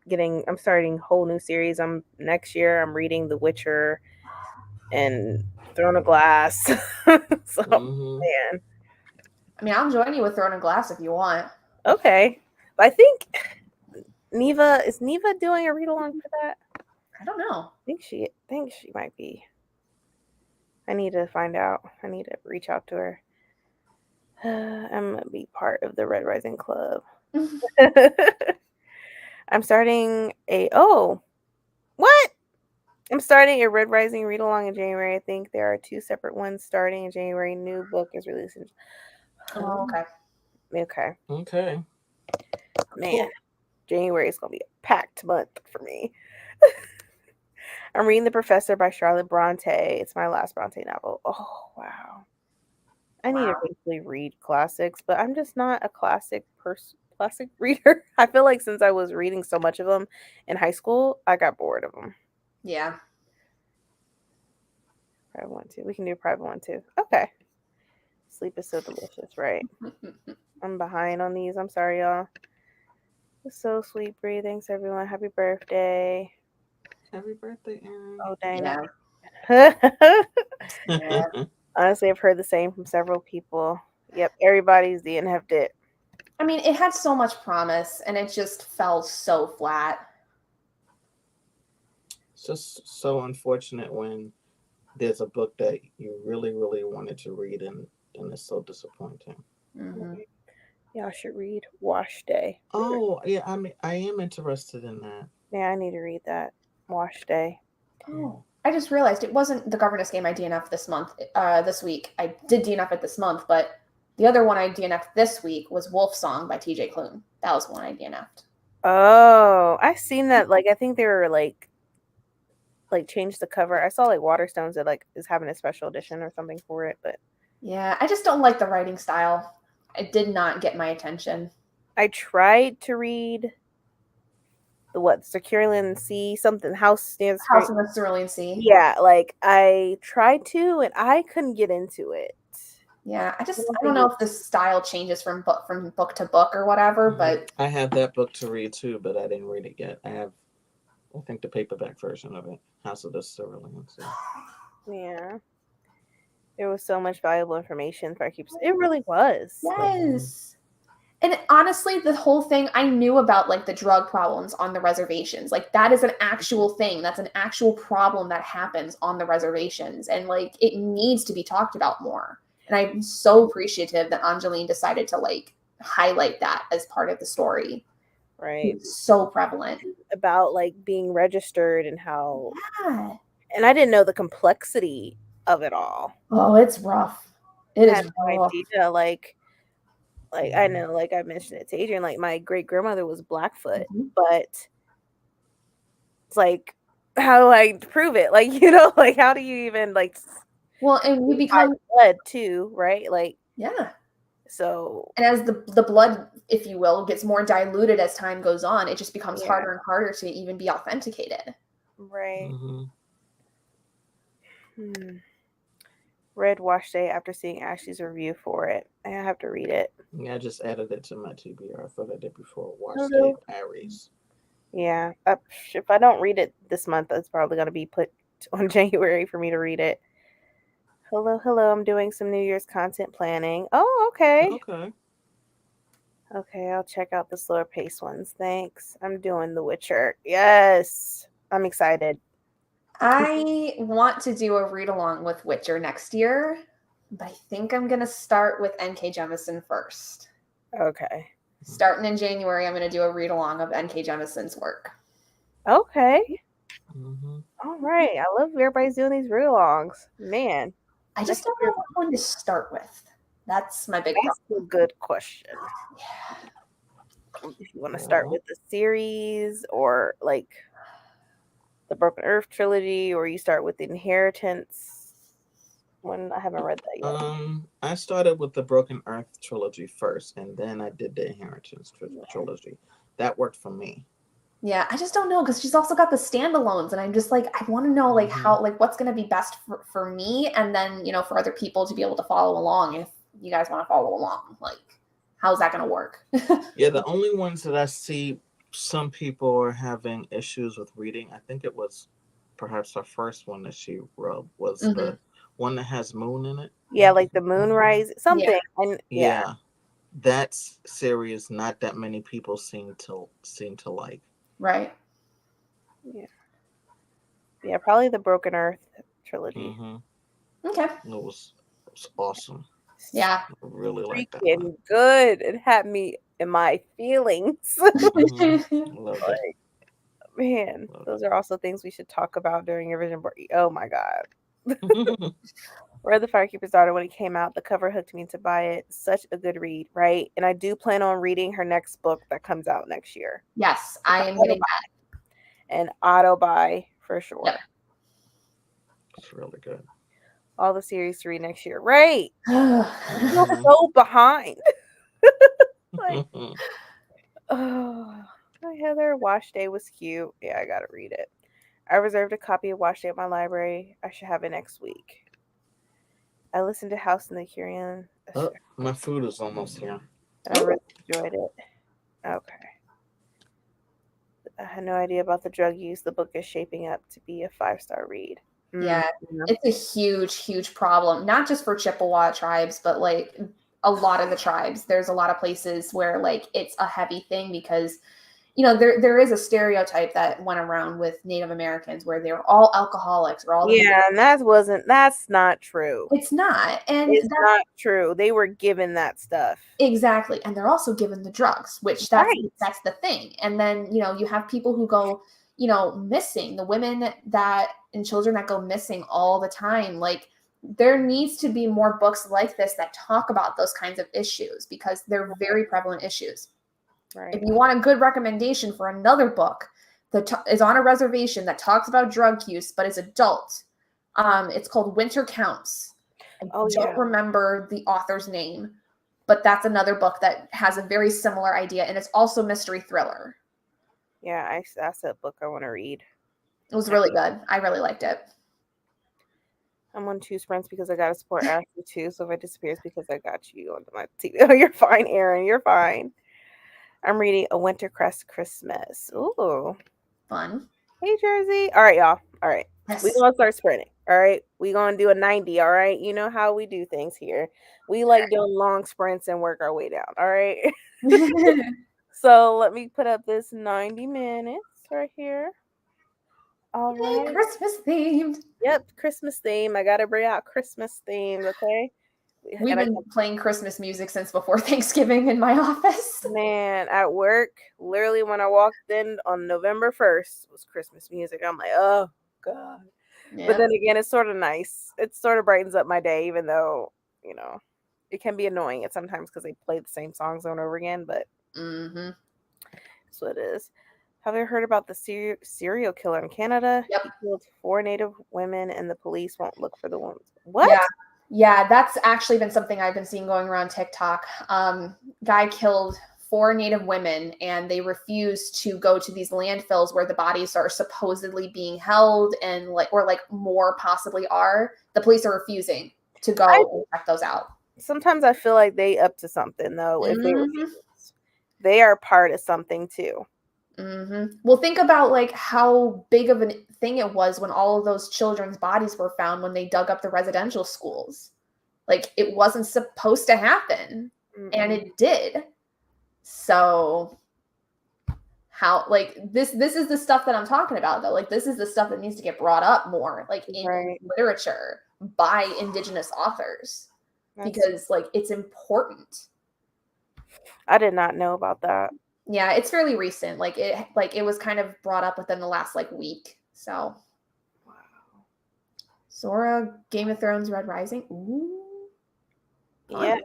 starting a whole new series. Next year I'm reading The Witcher and Throne of Glass. So man. I mean, I'll join you with Throne of Glass if you want. Okay. But I think Neva doing a read along for that? I don't know. I think she might be. I need to find out. I need to reach out to her. I'm gonna be part of the Red Rising Club. I'm starting I'm starting a Red Rising read along in January. I think there are 2 separate ones starting in January. New book is released in. Oh, okay. Okay. Man, cool. January is gonna be a packed month for me. I'm reading The Professor by Charlotte Bronte. It's my last Bronte novel. Oh wow. I need to basically read classics, but I'm just not a classic reader. I feel like since I was reading so much of them in high school, I got bored of them. Yeah. Private one too. We can do a private one too. Okay. Sleep is so delicious, right? I'm behind on these. I'm sorry, y'all. It's so sweet, Brie. Thanks, everyone. Happy birthday. Happy birthday, Erin. Oh, dang. Yeah. Honestly, I've heard the same from several people. Yep, everybody's DNF'd it. I mean, it had so much promise, and it just fell so flat. It's just so unfortunate when there's a book that you really, really wanted to read, and it's so disappointing. Y'all should read Wash Day. Oh, yeah, I am interested in that. Yeah, I need to read that. Wash Day. Oh, I just realized it wasn't The Governess Game I DNF'd this week. I did DNF it this month, but the other one I DNF'd this week was Wolf Song by TJ Klune. That was one I DNF'd. Oh, I've seen that. Like, I think they were like changed the cover. I saw like Waterstones that like is having a special edition or something for it, but yeah, I just don't like the writing style. It did not get my attention. I tried to read the Cerulean Sea something House in the Cerulean Sea. Yeah, like I tried to and I couldn't get into it. Yeah, I don't know if the style changes from book to book or whatever, but I have that book to read too, but I didn't read it yet. I think the paperback version of it, House of the Cerulean Sea. Yeah. There was so much valuable information. It really was. Yes. And honestly, the whole thing, I knew about like the drug problems on the reservations. Like that is an actual thing. That's an actual problem that happens on the reservations. And like it needs to be talked about more. And I'm so appreciative that Angeline decided to like highlight that as part of the story. Right. It's so prevalent. About like being registered and how, Yeah. and I didn't know the complexity of it all. Oh, it's rough. I It is had no rough. idea. Like I know, like I mentioned it to Adrian, like my great grandmother was Blackfoot, but it's like, how do I prove it? Like, you know, like how do you even like? Well, and you become blood too, right? Like, yeah. So, and as the blood, if you will, gets more diluted as time goes on, it just becomes harder and harder to even be authenticated. Right. Read Wash Day after seeing Ashley's review for it. I have to read it. Yeah, I just added it to my TBR. I thought I did before. Wash Hello. Day Aries. Yeah. If I don't read it this month, it's probably going to be put on January for me to read it. Hello. I'm doing some New Year's content planning. Oh, okay. Okay, I'll check out the slower pace ones. Thanks. I'm doing The Witcher. Yes. I'm excited. I want to do a read along with Witcher next year, but I think I'm going to start with N.K. Jemisin first. Okay. Starting in January, I'm going to do a read along of N.K. Jemison's work. Okay. All right. I love everybody's doing these read alongs. Man. I just don't know what one to start with. That's my big problem. That's a good question. Yeah. If you want to start with the series or like the Broken Earth trilogy, or you start with the Inheritance. When I haven't read that yet. I started with the Broken Earth trilogy first, and then I did the Inheritance trilogy. That worked for me. Yeah, I just don't know because she's also got the standalones, and I'm just like, I want to know like how, like what's going to be best for me, and then for other people to be able to follow along. If you guys want to follow along, like how's that going to work? Yeah, the only ones that I see some people are having issues with reading, I think it was perhaps her first one that she wrote was the one that has moon in it. Yeah, like the Moonrise something. Yeah. And that series not that many people seem to like. Right. Yeah, probably the Broken Earth trilogy. Okay. It was awesome. Yeah. I really like that one. Good. It had me in my feelings. Loved it. Man, those are also things we should talk about during your vision board. Oh my God. Read The Firekeeper's Daughter when it came out. The cover hooked me to buy it. Such a good read, right? And I do plan on reading her next book that comes out next year. Yes, I am getting that. And auto buy for sure. Yep. It's really good. All the series to read next year. Right. I feel so behind. Like, oh, Heather, Wash Day was cute. Yeah, I gotta read it. I reserved a copy of Wash Day at my library. I should have it next week. I listened to House in the Curian. Oh, my food is almost here. And I really enjoyed it. Okay. I had no idea about the drug use. The book is shaping up to be a 5-star read. Yeah, it's a huge problem, not just for Chippewa tribes, but like a lot of the tribes. There's a lot of places where like it's a heavy thing because there is a stereotype that went around with Native Americans where they were all alcoholics or all and that's not true. It's not. And it's not true. They were given that stuff. Exactly. And they're also given the drugs, which that's the thing. And then, you have people who go, missing, the women and children that go missing all the time. Like there needs to be more books like this that talk about those kinds of issues because they're very prevalent issues. Right. If you want a good recommendation for another book that is on a reservation that talks about drug use, but is adult, it's called Winter Counts. I don't remember the author's name, but that's another book that has a very similar idea, and it's also mystery thriller. Yeah, that's a book I want to read. It was really good. I really liked it. I'm on 2 sprints because I got to support Ashley too. So if it disappears because I got you on my TV. Oh, you're fine, Erin. You're fine. I'm reading A Wintercrest Christmas. Ooh. Fun. Hey, Jersey. All right, y'all. All right. Yes. We're going to start sprinting. All right. We're going to do a 90. All right. You know how we do things here. We like doing long sprints and work our way down. All right. So let me put up this 90 minutes right here. All right. Christmas themed. Yep. Christmas theme. I got to bring out Christmas themed. Okay. We've And been playing Christmas music since before Thanksgiving in my office. man, at work, literally when I walked in on November 1st was Christmas music. I'm like, oh God. But then again, it's sort of nice. It sort of brightens up my day, even though, you know, it can be annoying at sometimes because they play the same songs over and over again, but that's what it is. Have you heard about the serial killer in Canada? Yep. He killed 4 Native women and the police won't look for the ones. What? Yeah, that's actually been something I've been seeing going around TikTok. Guy killed 4 Native women and they refused to go to these landfills where the bodies are supposedly being held and more possibly are. The police are refusing to go and check those out. Sometimes I feel like they up to something though. If they refuse, they are part of something too. Well, think about like how big of a thing it was when all of those children's bodies were found when they dug up the residential schools. Like it wasn't supposed to happen, and it did. So how like this is the stuff that I'm talking about though. Like this is the stuff that needs to get brought up more, like in literature by Indigenous authors, because like it's important. I did not know about that. Yeah, it's fairly recent. Like it was kind of brought up within the last like week. So wow. Sora, Game of Thrones, Red Rising. Ooh. Yeah.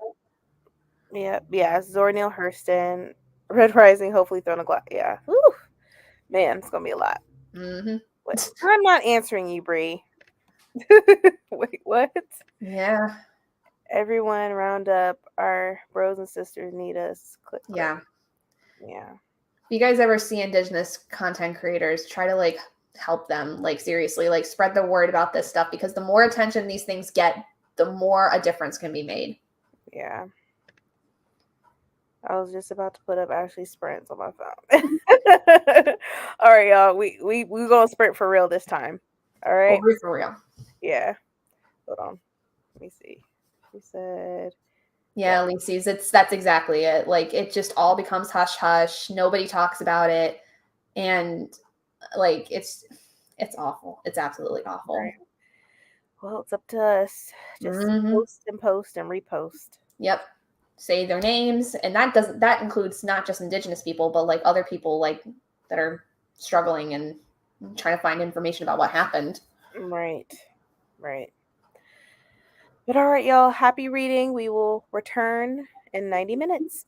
Yeah. Zora Neale Hurston, Red Rising, hopefully Throne of Glass. Yeah. Woo. Man, it's gonna be a lot. Wait, I'm not answering you, Bree. Wait, what? Yeah. Everyone round up. Our bros and sisters need us. Click. Yeah. Yeah. If you guys ever see Indigenous content creators, try to like help them, like seriously, like spread the word about this stuff, because the more attention these things get, the more a difference can be made. Yeah. I was just about to put up Ashley sprints on my phone. All right, y'all. We gonna sprint for real this time. All right. Oh, for real. Yeah. Hold on. Let me see. She said. Yeah, Lucy's. That's exactly it. Like it just all becomes hush hush. Nobody talks about it, and like it's awful. It's absolutely awful. Right. Well, it's up to us. Just post and post and repost. Yep. Say their names, and that includes not just Indigenous people, but like other people like that are struggling and trying to find information about what happened. Right. But all right, y'all. Happy reading. We will return in 90 minutes.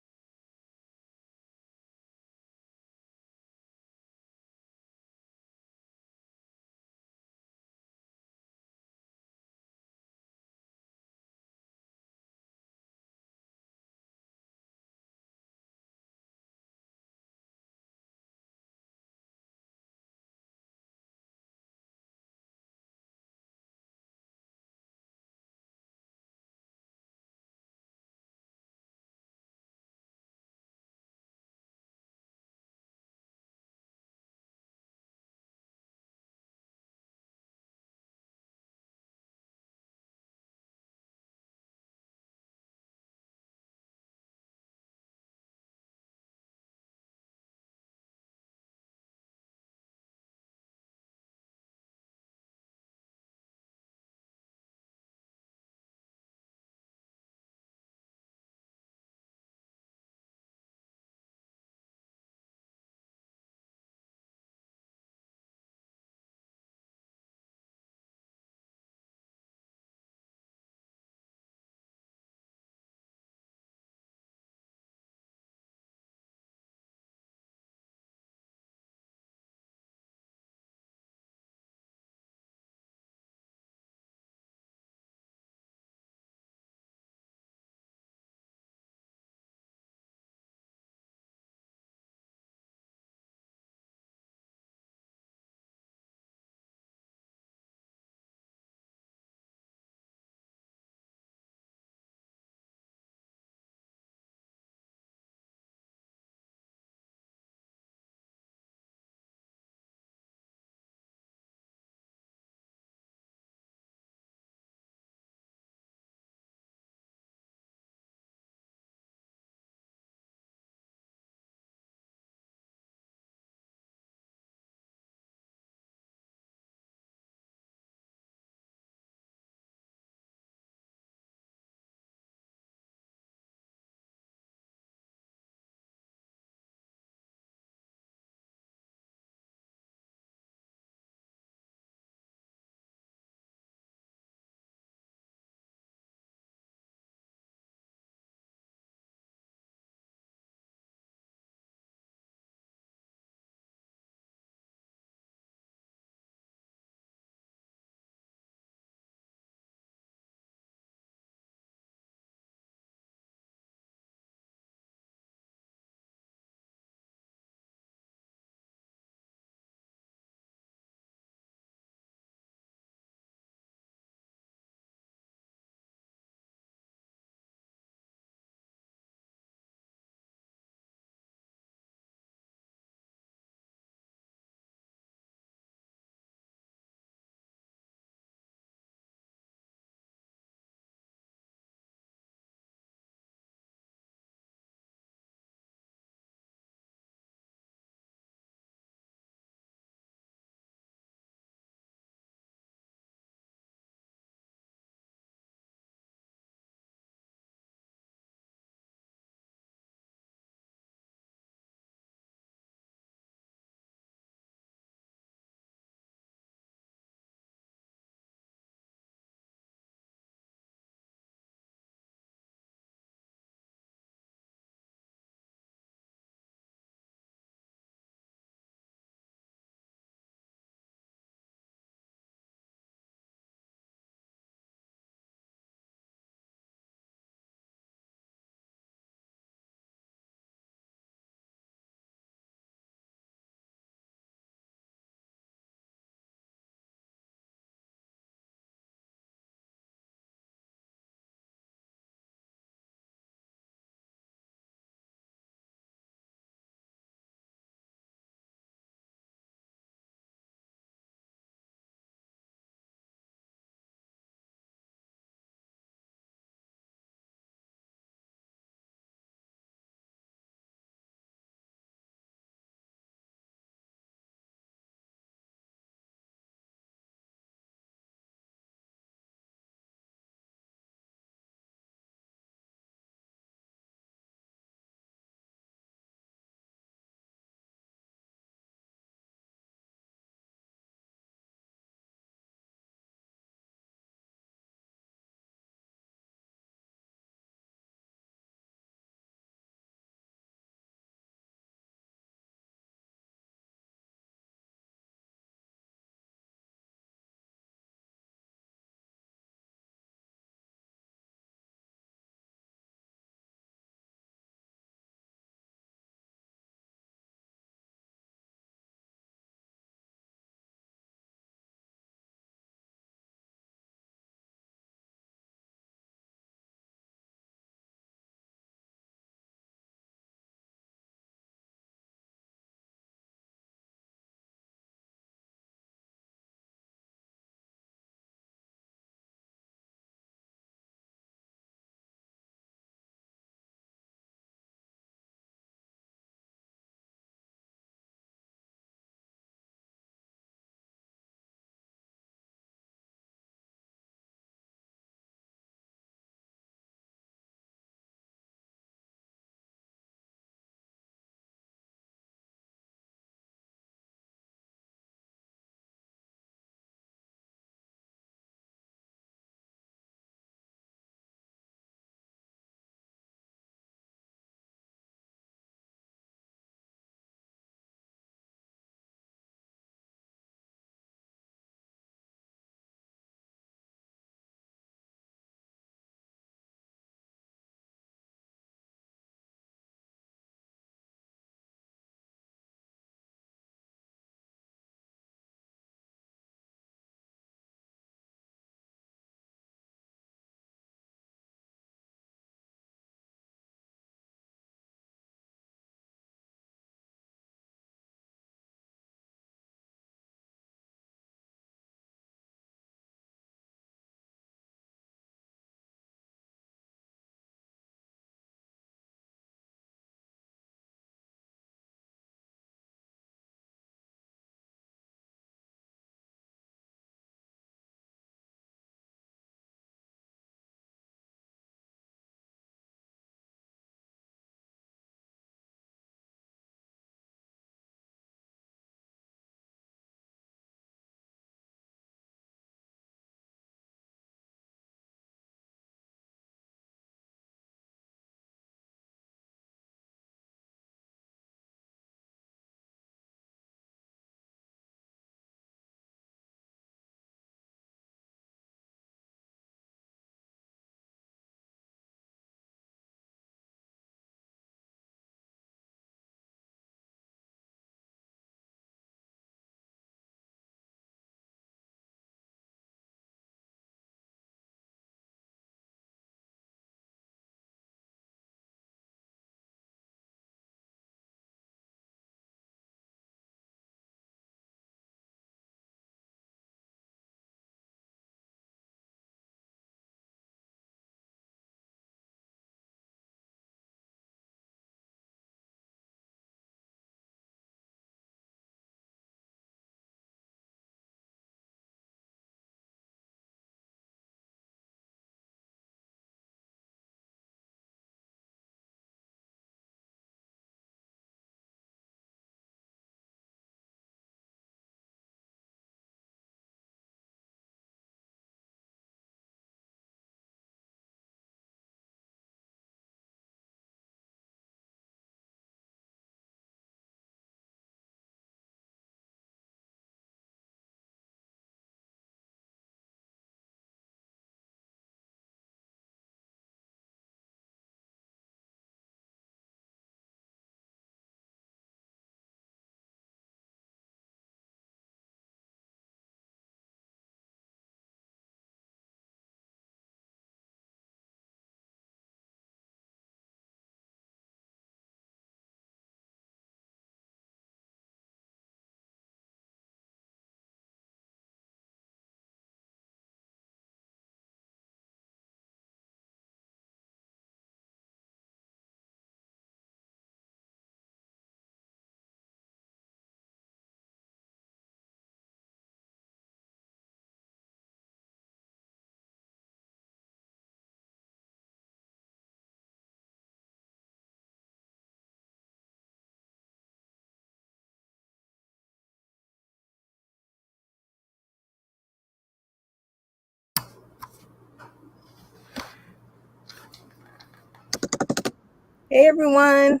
Hey everyone.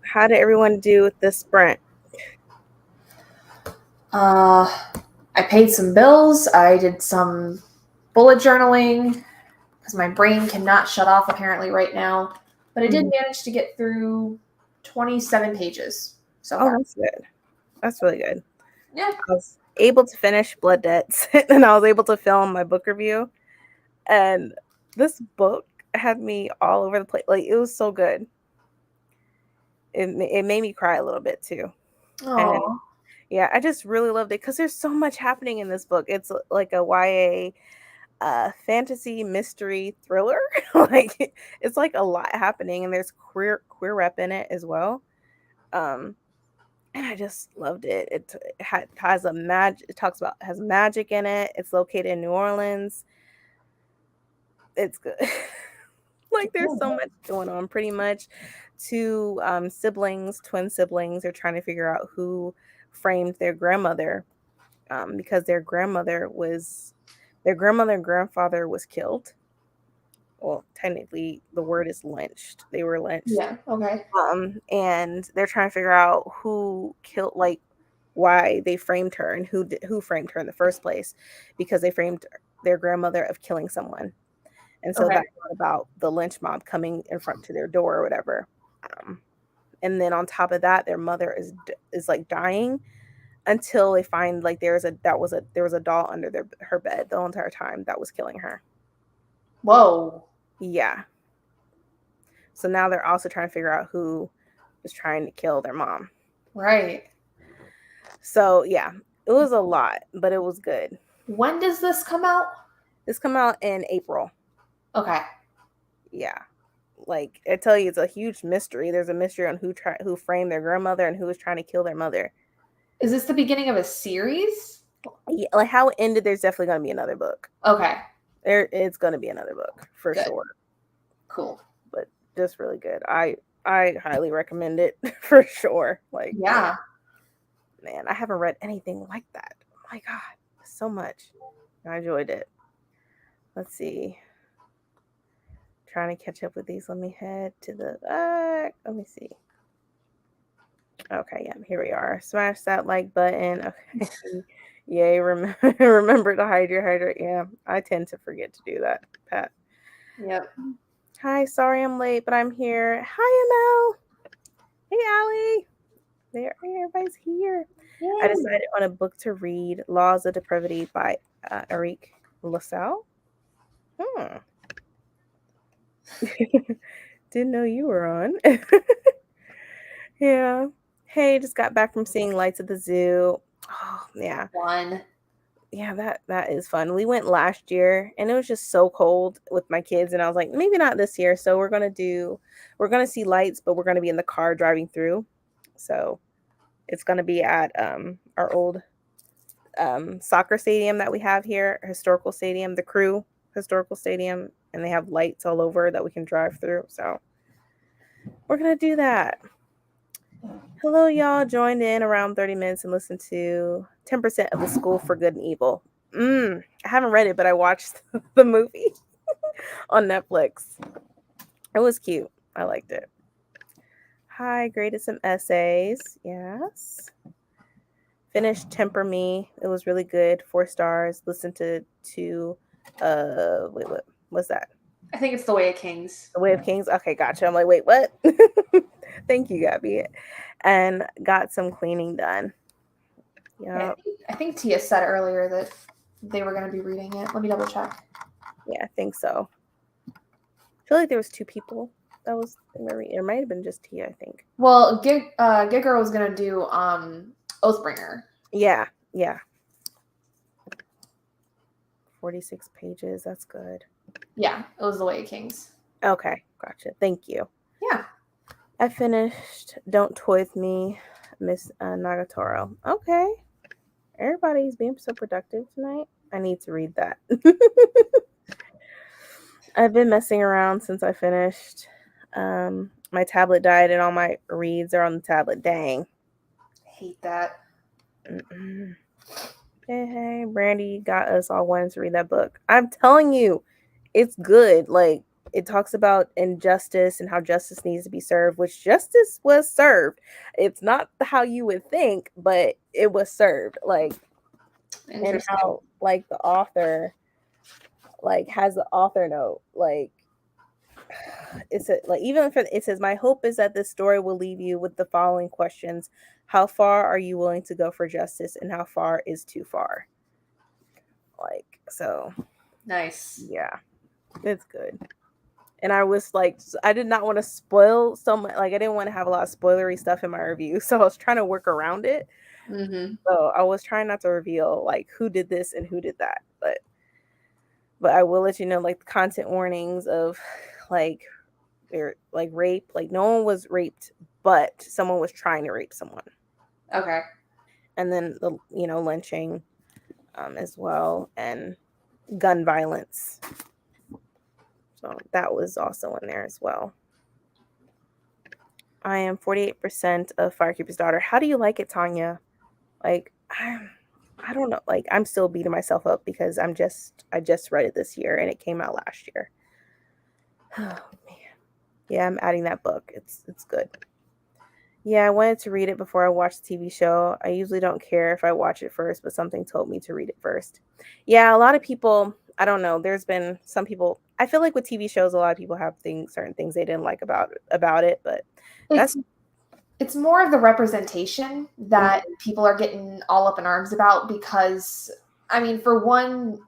How did everyone do with this sprint? I paid some bills. I did some bullet journaling because my brain cannot shut off apparently right now. But I did manage to get through 27 pages so far. That's good. That's really good. Yeah. I was able to finish Blood Debts and I was able to film my book review. And this book had me all over the place. Like, it was so good. It made me cry a little bit too. And Oh. yeah, I just really loved it because there's so much happening in this book. It's like a YA fantasy mystery thriller. Like, it's like a lot happening, and there's queer rep in it as well. And I just loved it. Has a magic. It talks about has magic in it. It's located in New Orleans. It's good. Like, there's so much going on. Pretty much, two twin siblings, are trying to figure out who framed their grandmother, because their grandmother and grandfather was killed. Well, technically, the word is lynched. They were lynched. Yeah. Okay. And they're trying to figure out who killed, like, why they framed her and who framed her in the first place, because they framed their grandmother of killing someone. And so Okay. that's about the lynch mob coming in front to their door or whatever. And then on top of that, their mother is like dying until they find, like, there was a doll under her bed the whole entire time that was killing her. Whoa. Yeah. So now they're also trying to figure out who was trying to kill their mom. Right. So yeah, it was a lot, but it was good. When does this come out? This come out in April. Okay. Yeah. Like, I tell you, it's a huge mystery. There's a mystery on who framed their grandmother and who was trying to kill their mother. Is this the beginning of a series? Yeah, like how it ended, there's definitely going to be another book. Okay. It's going to be another book for sure. Cool. But just really good. I highly recommend it for sure. Like, yeah. Man, I haven't read anything like that. Oh my God, so much. I enjoyed it. Let's see. Trying to catch up with these. Let me head to the back. Let me see. Okay, yeah, here we are. Smash that like button. Okay. Yay, remember to hydrate. Yeah, I tend to forget to do that, Pat. Yep. Hi, sorry I'm late, but I'm here. Hi, ML. Hey, Allie. There, everybody's here. Yay. I decided on a book to read, Laws of Depravity by Eric LaSalle. Didn't know you were on. Yeah. Hey, just got back from seeing Lights at the Zoo. Oh, yeah. Fun. Yeah, that is fun. We went last year and it was just so cold with my kids, and I was like, maybe not this year. So we're gonna see lights, but we're gonna be in the car driving through. So it's gonna be at our old soccer stadium that we have here, historical stadium, the Crew Historical Stadium, and they have lights all over that we can drive through. So we're gonna do that. Hello, y'all. Joined in around 30 minutes and listened to 10% of the School for Good and Evil. I haven't read it, but I watched the movie on Netflix. It was cute. I liked it. Hi, graded some essays. Yes. Finished Temper Me. It was really good. 4 stars. Listened to wait, what's that? I think it's The Way of Kings. The Way of Kings. Okay, gotcha. I'm like, wait, what? Thank you, Gabby. And got some cleaning done. Yeah. I think Tia said earlier that they were going to be reading it. Let me double check. Yeah, I think so. I feel like there was 2 people that was it might have been just Tia, I think. Well, Giger was going to do Oathbringer. Yeah. 46 pages. That's good. Yeah, it was The Way of Kings. Okay, gotcha. Thank you. Yeah. I finished Don't Toy With Me, Miss Nagatoro. Okay. Everybody's being so productive tonight. I need to read that. I've been messing around since I finished. My tablet died and all my reads are on the tablet. Dang. I hate that. Hey, Brandy got us all wanting to read that book. I'm telling you, it's good. Like, it talks about injustice and how justice needs to be served, which justice was served. It's not how you would think, but it was served. Like, and how like the author like has the author note, like it's like even for it says, my hope is that this story will leave you with the following questions: how far are you willing to go for justice, and how far is too far? Like, so nice. Yeah, it's good. And I was like, I did not want to spoil so much. Like, I didn't want to have a lot of spoilery stuff in my review, so I was trying to work around it. So I was trying not to reveal like who did this and who did that, but I will let you know like the content warnings of like like rape. Like, no one was raped, but someone was trying to rape someone. Okay. And then the lynching, as well, and gun violence. So that was also in there as well. I am 48% of Firekeeper's Daughter. How do you like it, Tanya? Like, I don't know. Like, I'm still beating myself up because I just read it this year and it came out last year. Oh man. Yeah, I'm adding that book. It's good. Yeah, I wanted to read it before I watched the TV show. I usually don't care if I watch it first, but something told me to read it first. Yeah, a lot of people, I don't know, there's been some people, I feel like with TV shows, a lot of people have certain things they didn't like about it, but it's more of the representation that people are getting all up in arms about, because I mean, for one,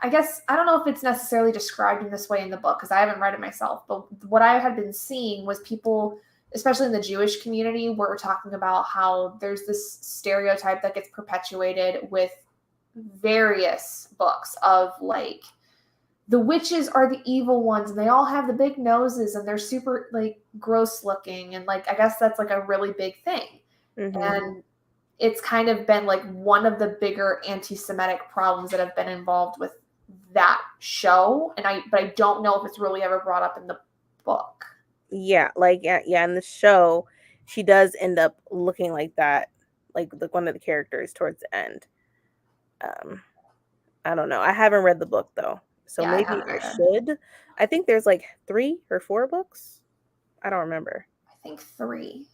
I guess I don't know if it's necessarily described in this way in the book because I haven't read it myself, but what I had been seeing was people, especially in the Jewish community, were talking about how there's this stereotype that gets perpetuated with various books of like the witches are the evil ones and they all have the big noses and they're super like gross looking, and like I guess that's like a really big thing. And it's kind of been like one of the bigger anti-Semitic problems that have been involved with that show, and but I don't know if it's really ever brought up in the book. Yeah, like in the show she does end up looking like that, like one of the characters towards the end. I don't know, I haven't read the book though, so Yeah, maybe I should. I think there's like 3 or 4 books. I don't remember. I think 3.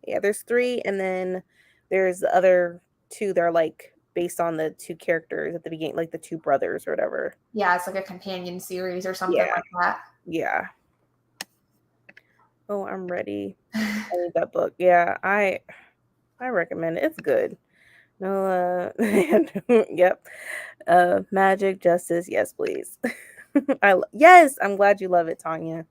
Yeah, there's 3, and then there's the other 2 that are like based on the 2 characters at the beginning, like the 2 brothers or whatever. Yeah, it's like a companion series or something like that. Yeah. Oh, I'm ready. I need that book. Yeah, I recommend it. It's good. No, yep. Magic, justice, yes, please. Yes, I'm glad you love it, Tanya.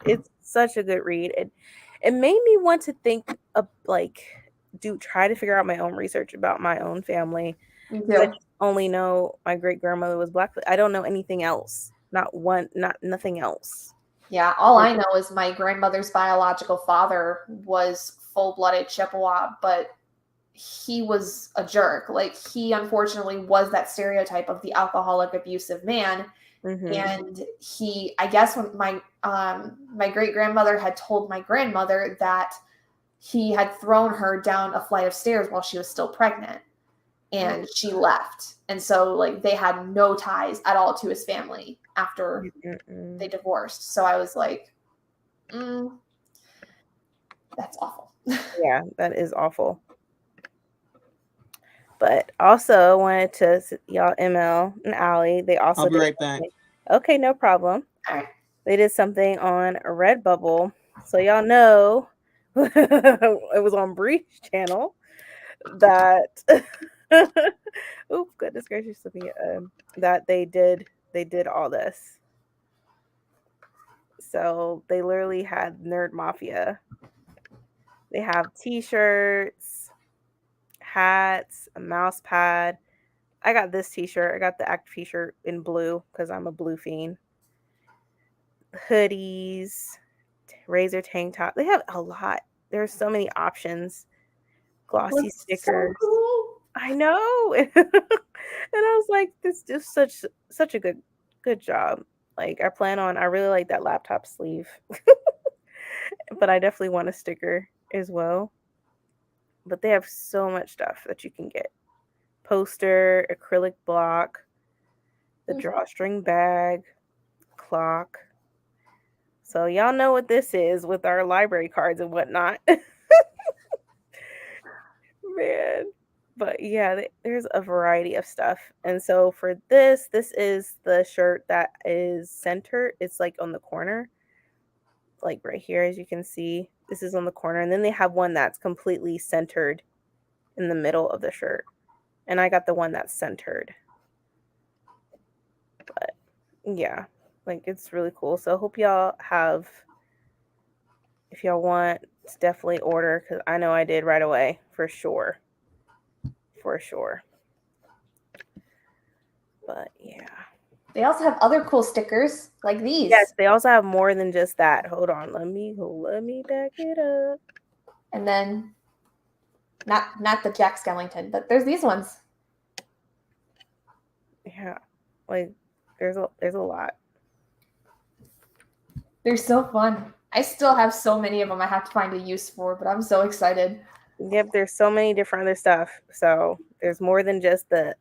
It's such a good read. It made me want to think of like try to figure out my own research about my own family. Me I too. just only know my great grandmother was Black. I don't know anything else. Nothing else. Yeah, all I know is my grandmother's biological father was full-blooded Chippewa, but he was a jerk. Like, he unfortunately was that stereotype of the alcoholic, abusive man. And he, I guess when my great grandmother had told my grandmother that he had thrown her down a flight of stairs while she was still pregnant, and she left. And so like they had no ties at all to his family after they divorced. So I was like, that's awful. Yeah, that is awful. But also I wanted to y'all, ML and Allie, they also I'll be right back. Okay, no problem. All right. They did something on Redbubble. So y'all know it was on Bree's channel that oh goodness gracious of me, that they did all this. So they literally had Nerd Mafia. They have t-shirts, hats, a mouse pad. I got this t-shirt. I got the active t-shirt in blue because I'm a blue fiend. Hoodies, Razor tank top. They have a lot. There's so many options. Glossy stickers. So cool. I know. And I was like, this is such a good job. Like I really like that laptop sleeve. But I definitely want a sticker as well. But they have so much stuff that you can get. Poster, acrylic block, the drawstring bag, clock. So y'all know what this is with our library cards and whatnot. Man. But yeah, there's a variety of stuff. And so for this is the shirt that is centered. It's like on the corner, like right here, as you can see. This is on the corner. And then they have one that's completely centered in the middle of the shirt. And I got the one that's centered. But yeah, like it's really cool. So I hope y'all have, if y'all want, to definitely order, because I know I did right away, for sure. For sure. But yeah. They also have other cool stickers like these. Yes, they also have more than just that. Hold on, let me back it up. And then not the Jack Skellington, but there's these ones. Yeah, like there's a lot. They're so fun. I still have so many of them I have to find a use for, but I'm so excited. Yep, there's so many different other stuff. So there's more than just the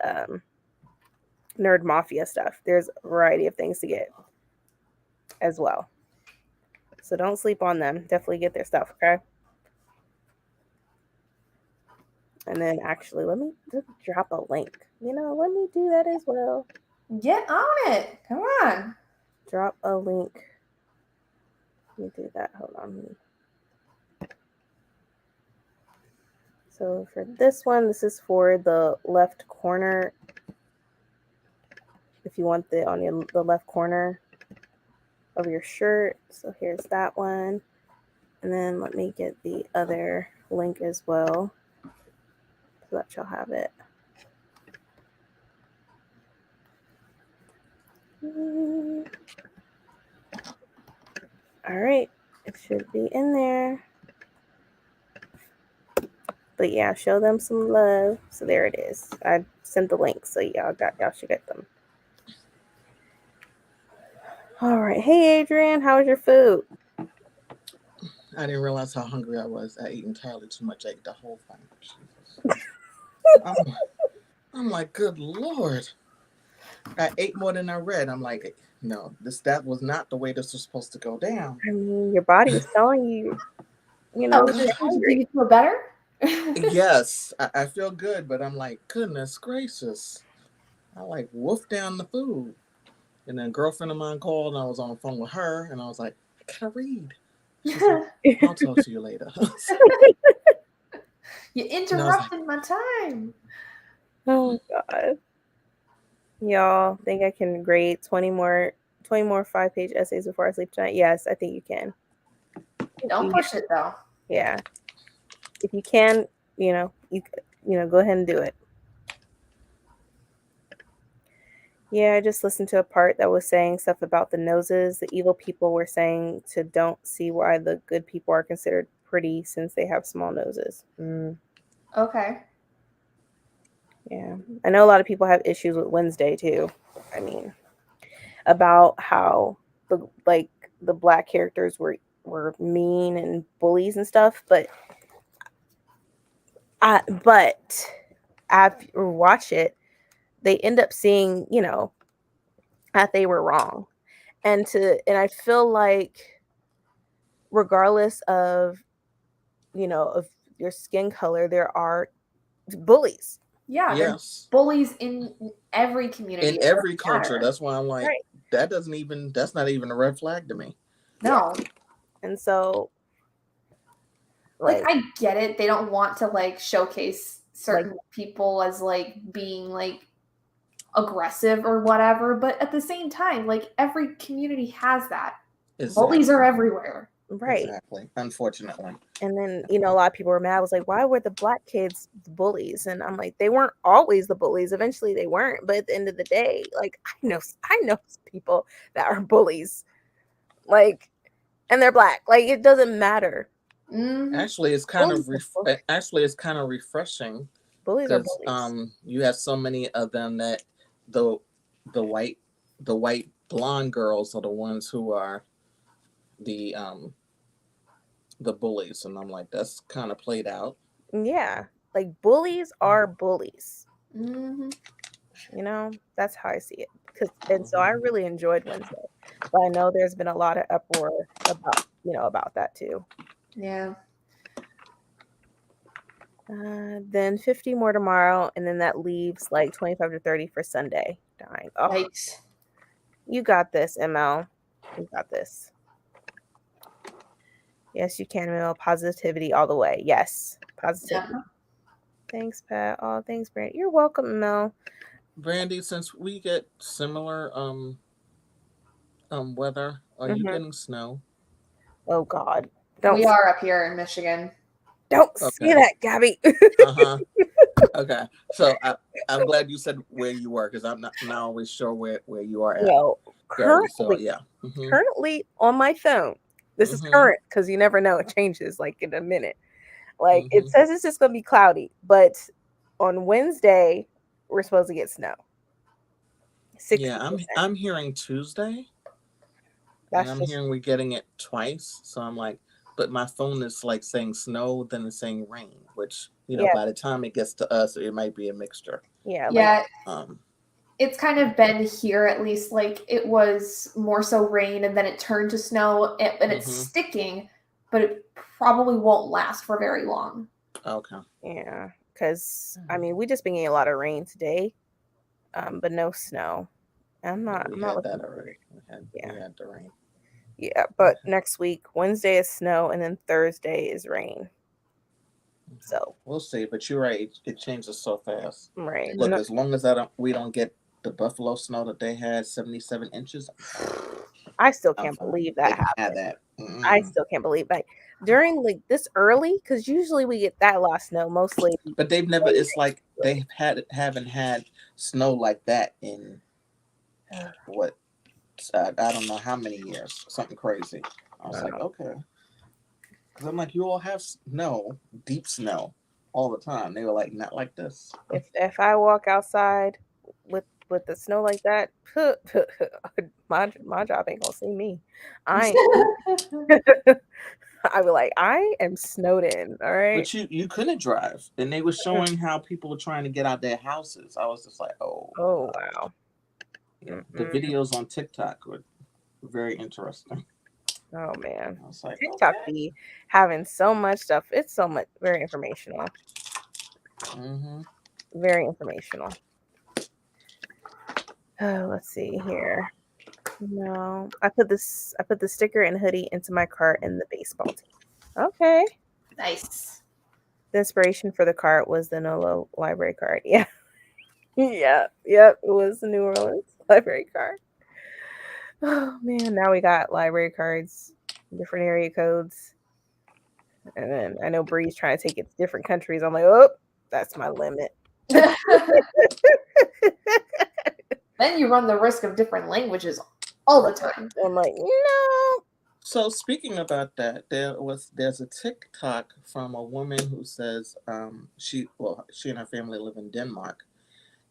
Nerd Mafia stuff. There's a variety of things to get as well. So don't sleep on them. Definitely get their stuff, okay? And then actually, let me just drop a link. Let me do that as well. Get on it. Come on. Drop a link. Let me do that. Hold on. So for this one, this is for the left corner. If you want the left corner of your shirt. So here's that one. And then let me get the other link as well, so that y'all have it. All right, it should be in there. But yeah, show them some love. So there it is. I sent the link, so y'all should get them. All right. Hey, Adrian, how was your food? I didn't realize how hungry I was. I ate entirely too much. I ate the whole thing. I'm like, good Lord. I ate more than I read. I'm like, no, that was not the way this was supposed to go down. I mean, your body is telling you, you're hungry. You feel better? Yes, I feel good, but I'm like, goodness gracious. I like wolfed down the food. And then a girlfriend of mine called, and I was on the phone with her, and I was like, can I read? She's like, I'll talk to you later. You interrupted my time. Oh God. Y'all think I can grade 20 more 5-page essays before I sleep tonight? Yes, I think you can. Don't push it though. Yeah. If you can, you go ahead and do it. Yeah, I just listened to a part that was saying stuff about the noses. The evil people were saying to don't see why the good people are considered pretty since they have small noses. Okay. Yeah. I know a lot of people have issues with Wednesday too. I mean, about how the black characters were mean and bullies and stuff, but after you watch it, they end up seeing, that they were wrong. And I feel like regardless of, of your skin color, there are bullies. Yeah, yes. Bullies in every community. In every culture. That's why I'm like, right. That's not even a red flag to me. No. Yeah. And so like I get it. They don't want to showcase certain people as being aggressive or whatever, but at the same time, every community has that. Exactly. Bullies are everywhere. Right. Exactly. Unfortunately. And then, a lot of people were mad. I was like, why were the black kids the bullies? And I'm like, they weren't always the bullies. Eventually they weren't. But at the end of the day, I know people that are bullies. And they're black. It doesn't matter. Mm-hmm. Actually, it's kind of refreshing. Bullies are bullies. You have so many of them that the white blonde girls are the ones who are the bullies, and I'm like, that's kind of played out. Yeah, bullies are bullies. Mm-hmm. That's how I see it. And so I really enjoyed Wednesday. But I know there's been a lot of uproar about that too. Yeah. Then 50 more tomorrow, and then that leaves like 25 to 30 for Sunday. Dying. Oh, Yikes. you got this, ML. You got this. Yes, you can, ML. Positivity all the way. Yes, positivity. Yeah. Thanks, Pat. Oh, thanks, Brandy. You're welcome, ML. Brandy, since we get similar weather, are you getting snow? Oh God, We are up here in Michigan. Don't say that, Gabby. Okay, so I'm glad you said where you were, because I'm not always sure where you are at. No, Gabby, so currently on my phone. This is current because you never know; it changes like in a minute. Like it says it's just gonna be cloudy, but on Wednesday we're supposed to get snow. 60%. Yeah, I'm hearing Tuesday. That's and I'm hearing we're getting it twice. So I'm like, but my phone is like saying snow, then it's saying rain, which, by the time it gets to us, it might be a mixture. Yeah. Yeah. Like, it's kind of been here, at least, like it was more so rain and then it turned to snow and it's sticking, but it probably won't last for very long. Okay. Yeah. Because, I mean, we just been getting a lot of rain today, but no snow. I'm not looking that already. We had the rain. Yeah, but next week, Wednesday is snow, and then Thursday is rain. So we'll see. But you're right; it changes so fast. Right. Look, as long as we don't get the Buffalo snow that they had, 77 inches. I still can't believe that happened. I still can't believe that during like this early, because usually we get that last snow mostly. But they've never. It's like they haven't had snow like that in what. I don't know how many years. Something crazy. I was like, okay. Because I'm like, you all have snow, deep snow, all the time. They were like, not like this. If I walk outside with the snow like that, my job ain't gonna see me. I be like, I am snowed in. All right. But you couldn't drive, and they were showing how people were trying to get out their houses. I was just like, oh wow. The videos on TikTok were very interesting. Oh man, I was like, TikTok be having so much stuff. It's so much very informational. Very informational. Oh, let's see here. No, I put the sticker and hoodie into my cart and the baseball team. Okay. Nice. The inspiration for the cart was the NOLO library card. Yeah. Yep. It was the New Orleans library card. Oh man, now we got library cards, different area codes. And then I know Bree's trying to take it to different countries. I'm like, oh, that's my limit. Then you run the risk of different languages all the time. I'm like, no. So speaking about that, there's a TikTok from a woman who says she and her family live in Denmark,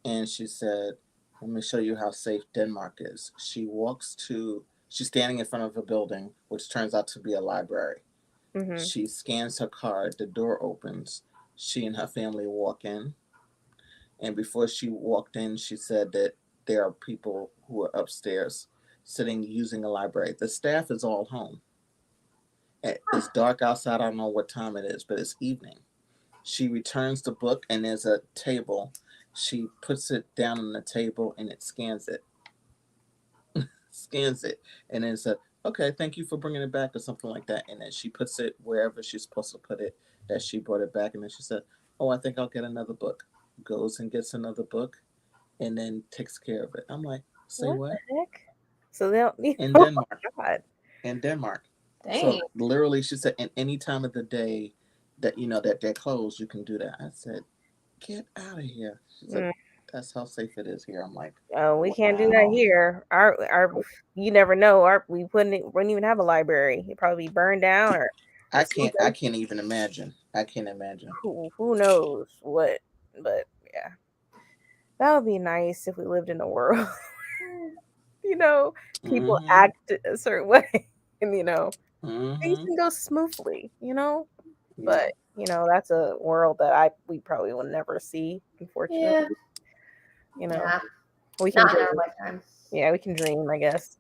and she said, let me show you how safe Denmark is. She's standing in front of a building, which turns out to be a library. She scans her card, the door opens, she and her family walk in, and before she walked in, she said that there are people who are upstairs sitting using a library. The staff is all home. It's dark outside. I don't know what time it is, but it's evening. She returns the book, and there's a table. She puts it down on the table, and it scans it. And then said, okay, thank you for bringing it back, or something like that. And then she puts it wherever she's supposed to put it, that she brought it back. And then she said, oh, I think I'll get another book. Goes and gets another book, and then takes care of it. I'm like, say what? The heck? So they'll in Denmark. God. In Denmark. Dang. So literally, she said, in any time of the day that that they're closed, you can do that. I said, get out of here. She's like, that's how safe it is here. I'm like, oh, we can't do that here. Our you never know. We wouldn't even have a library. It'd probably be burned down or I can't even imagine. I can't imagine. Who knows what? But yeah, that would be nice if we lived in a world. People act a certain way, and things can go smoothly. But that's a world that we probably will never see, unfortunately. Yeah. We can Not in dream. our lifetime. Yeah, we can dream, I guess.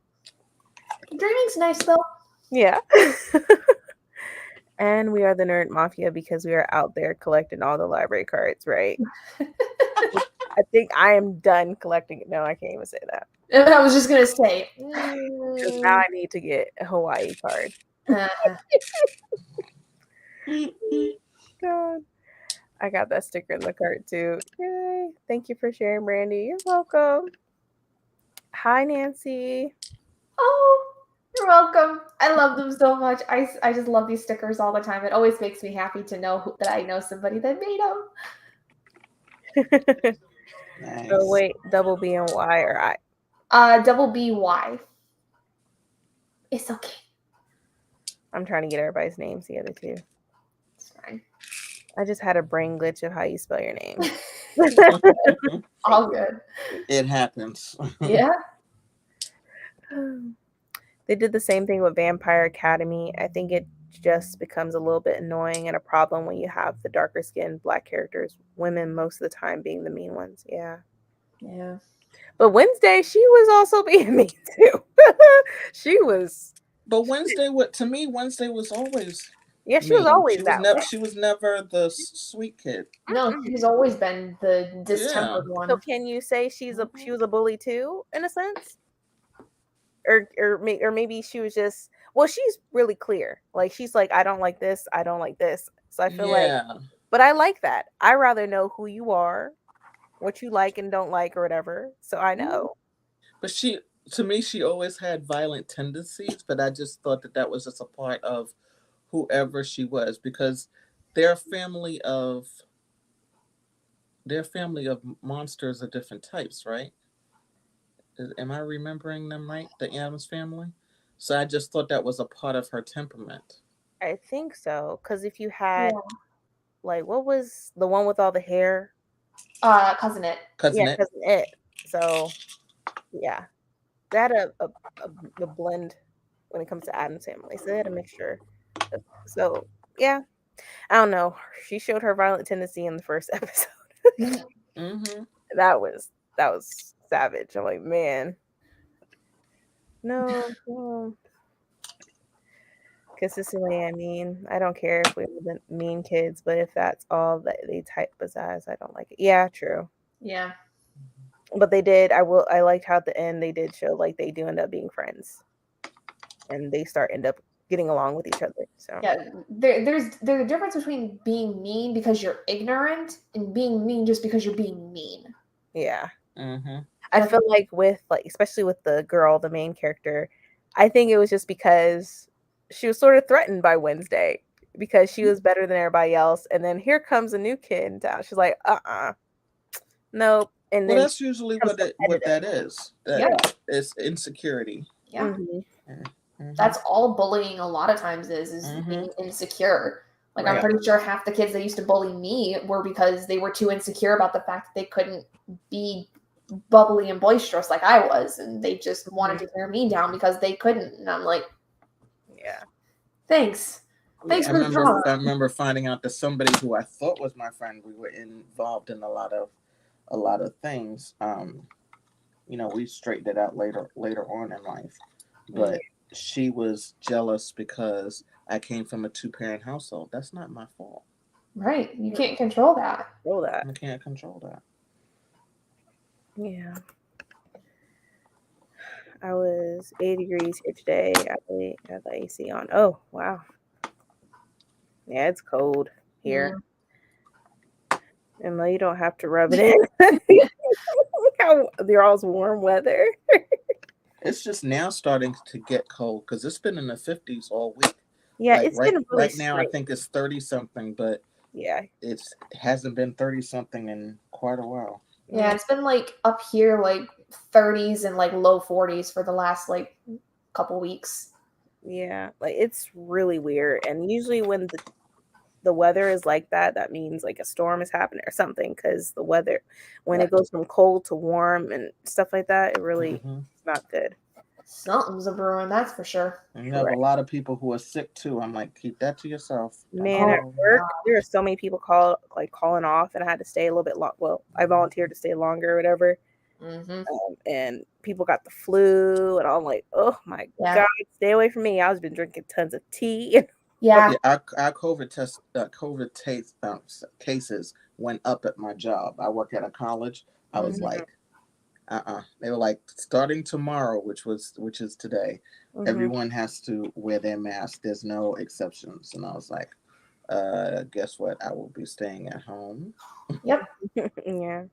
Dreaming's nice though. Yeah. And we are the Nerd Mafia because we are out there collecting all the library cards, right? I think I am done collecting. No, I can't even say that. I was just gonna say. Because now I need to get a Hawaii card. God. I got that sticker in the cart too. Yay. Thank you for sharing, Brandy. You're welcome. Hi, Nancy. Oh, you're welcome. I love them so much. I just love these stickers all the time. It always makes me happy to know that I know somebody that made them. Nice. So wait, double B and Y or I? Double BY. It's okay. I'm trying to get everybody's names together too. It's fine. I just had a brain glitch of how you spell your name. All good. It happens. Yeah. They did the same thing with Vampire Academy. I think it just becomes a little bit annoying and a problem when you have the darker skinned black characters, women most of the time being the mean ones. Yeah. Yeah. But Wednesday, she was also being mean too. She was. But Wednesday, to me, Wednesday was always. Yeah, she was always that way. She was never the sweet kid. No, she's always been the distempered one. So can you say she was a bully too, in a sense? Or maybe she was just, well, she's really clear. Like, she's like, I don't like this, I don't like this. So I feel like, but I like that. I rather know who you are, what you like and don't like or whatever, so I know. But to me, she always had violent tendencies, but I just thought that was just a part of whoever she was, because they're a family of monsters of different types, right? Am I remembering them right? The Addams family? So I just thought that was a part of her temperament. I think so, because if you had, like, what was the one with all the hair? Cousin It. Cousin It. So, yeah. They had a blend when it comes to Addams family. So they had a mixture. So, yeah. I don't know. She showed her violent tendency in the first episode. Mm-hmm. That was savage. I'm like, man. No. Consistently, I mean, I don't care if we were the mean kids, but if that's all that they type us as, I don't like it. Yeah, true. Yeah. But they did. I liked how at the end they did show like they do end up being friends, and they end up getting along with each other. So yeah, there's a difference between being mean because you're ignorant and being mean just because you're being mean. Yeah. Mm-hmm. I feel like especially with the girl, the main character, I think it was just because she was sort of threatened by Wednesday because she was better than everybody else, and then here comes a new kid in town. She's like, nope. And well, then that's usually what that is. That is insecurity. Yeah. Mm-hmm. That's all bullying a lot of times is being insecure. Like, I'm pretty sure half the kids that used to bully me were because they were too insecure about the fact that they couldn't be bubbly and boisterous like I was, and they just wanted to tear me down because they couldn't. And I'm like, yeah, thanks for the drama. I remember finding out that somebody who I thought was my friend, we were involved in a lot of things. We straightened it out later on in life, but she was jealous because I came from a 2-parent household. That's not my fault. Right. You can't control that. I can't control that. Yeah. I was 80 degrees here today. I had the AC on. Oh, wow. Yeah, it's cold here. Emma, you don't have to rub it in. They're all warm weather. It's just now starting to get cold because it's been in the 50s all week. Yeah, it's been really right now. I think it's 30 something, but yeah, it hasn't been 30 something in quite a while. Yeah, it's been like up here like 30s and like low 40s for the last like couple weeks. Yeah, like it's really weird. And usually when the weather is like that, that means like a storm is happening or something, because the weather, when it goes from cold to warm and stuff like that, it really it's not good. Something's a brewing, that's for sure. And you have a lot of people who are sick too. I'm like, keep that to yourself. Man, at work, there are so many people calling off, and I had to stay a little bit long. Well, I volunteered to stay longer or whatever. And people got the flu, and I'm like, oh my God, stay away from me. I was been drinking tons of tea. Yeah. Our COVID cases went up at my job. I work at a college. I was like, They were like, starting tomorrow, which is today, everyone has to wear their mask. There's no exceptions. And I was like, guess what? I will be staying at home. Yep. Yeah.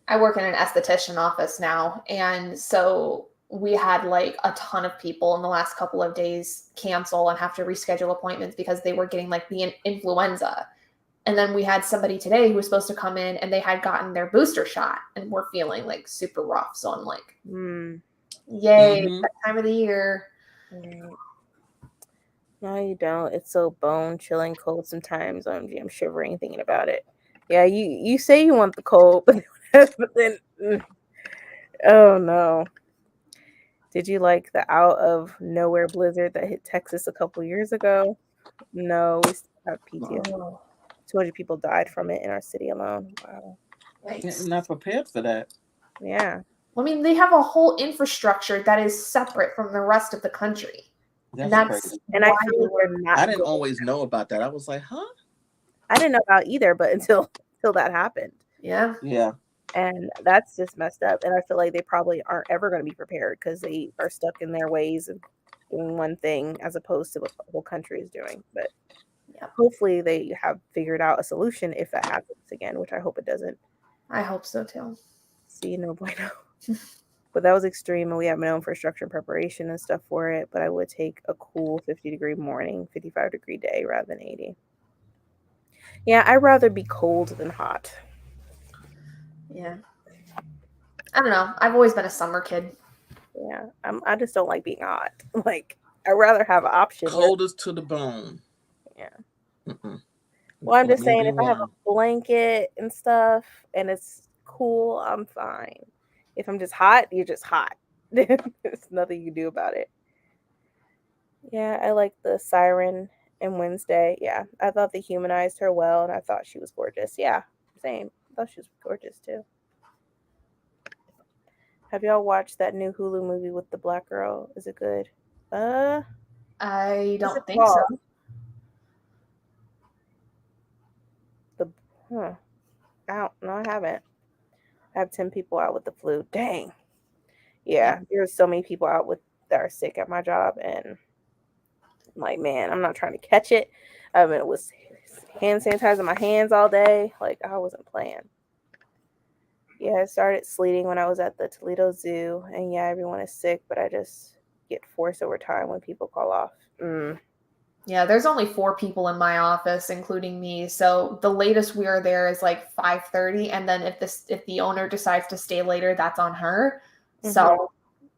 I work in an esthetician office now, and so we had like a ton of people in the last couple of days cancel and have to reschedule appointments because they were getting like the influenza. And then we had somebody today who was supposed to come in and they had gotten their booster shot and were feeling like super rough. So I'm like, yay, that time of the year. Right. No, you don't. It's so bone chilling cold sometimes. I'm shivering thinking about it. Yeah, you say you want the cold, but then oh no. Did you like the out of nowhere blizzard that hit Texas a couple years ago? No, we still have PTSD. 200 people died from it in our city alone. Wow. I'm not prepared for that. Yeah. I mean, they have a whole infrastructure that is separate from the rest of the country. That's crazy. And I feel like they're not. I didn't always know about that. I was like, huh? I didn't know about either, but until that happened. Yeah. Yeah. And that's just messed up. And I feel like they probably aren't ever going to be prepared because they are stuck in their ways of doing one thing as opposed to what the whole country is doing. But hopefully they have figured out a solution if that happens again, which I hope it doesn't. I hope so too. See, no bueno. But that was extreme, and we have no infrastructure and preparation and stuff for it. But I would take a cool 50-degree morning, 55-degree day rather than 80. Yeah, I'd rather be cold than hot. Yeah. I don't know. I've always been a summer kid. Yeah, I just don't like being hot. Like, I'd rather have an option. Coldest to the bone. Yeah. Well, I'm just saying, if I have a blanket and stuff and it's cool, I'm fine. If I'm just hot, you're just hot. There's nothing you can do about it. Yeah, I like the siren in Wednesday. Yeah, I thought they humanized her well, and I thought she was gorgeous. Yeah, same. I thought she was gorgeous, too. Have y'all watched that new Hulu movie with the black girl? Is it good? I don't think so. I haven't. I have 10 people out with the flu. Dang. Yeah, there's so many people out that are sick at my job, and I'm like, man, I'm not trying to catch it. I mean, it was hand sanitizing my hands all day. Like, I wasn't playing. Yeah, it started sleeting when I was at the Toledo Zoo, and yeah, everyone is sick, but I just get forced overtime when people call off. Yeah, there's only 4 people in my office, including me. So the latest we are there is like 5:30, and then if the owner decides to stay later, that's on her. So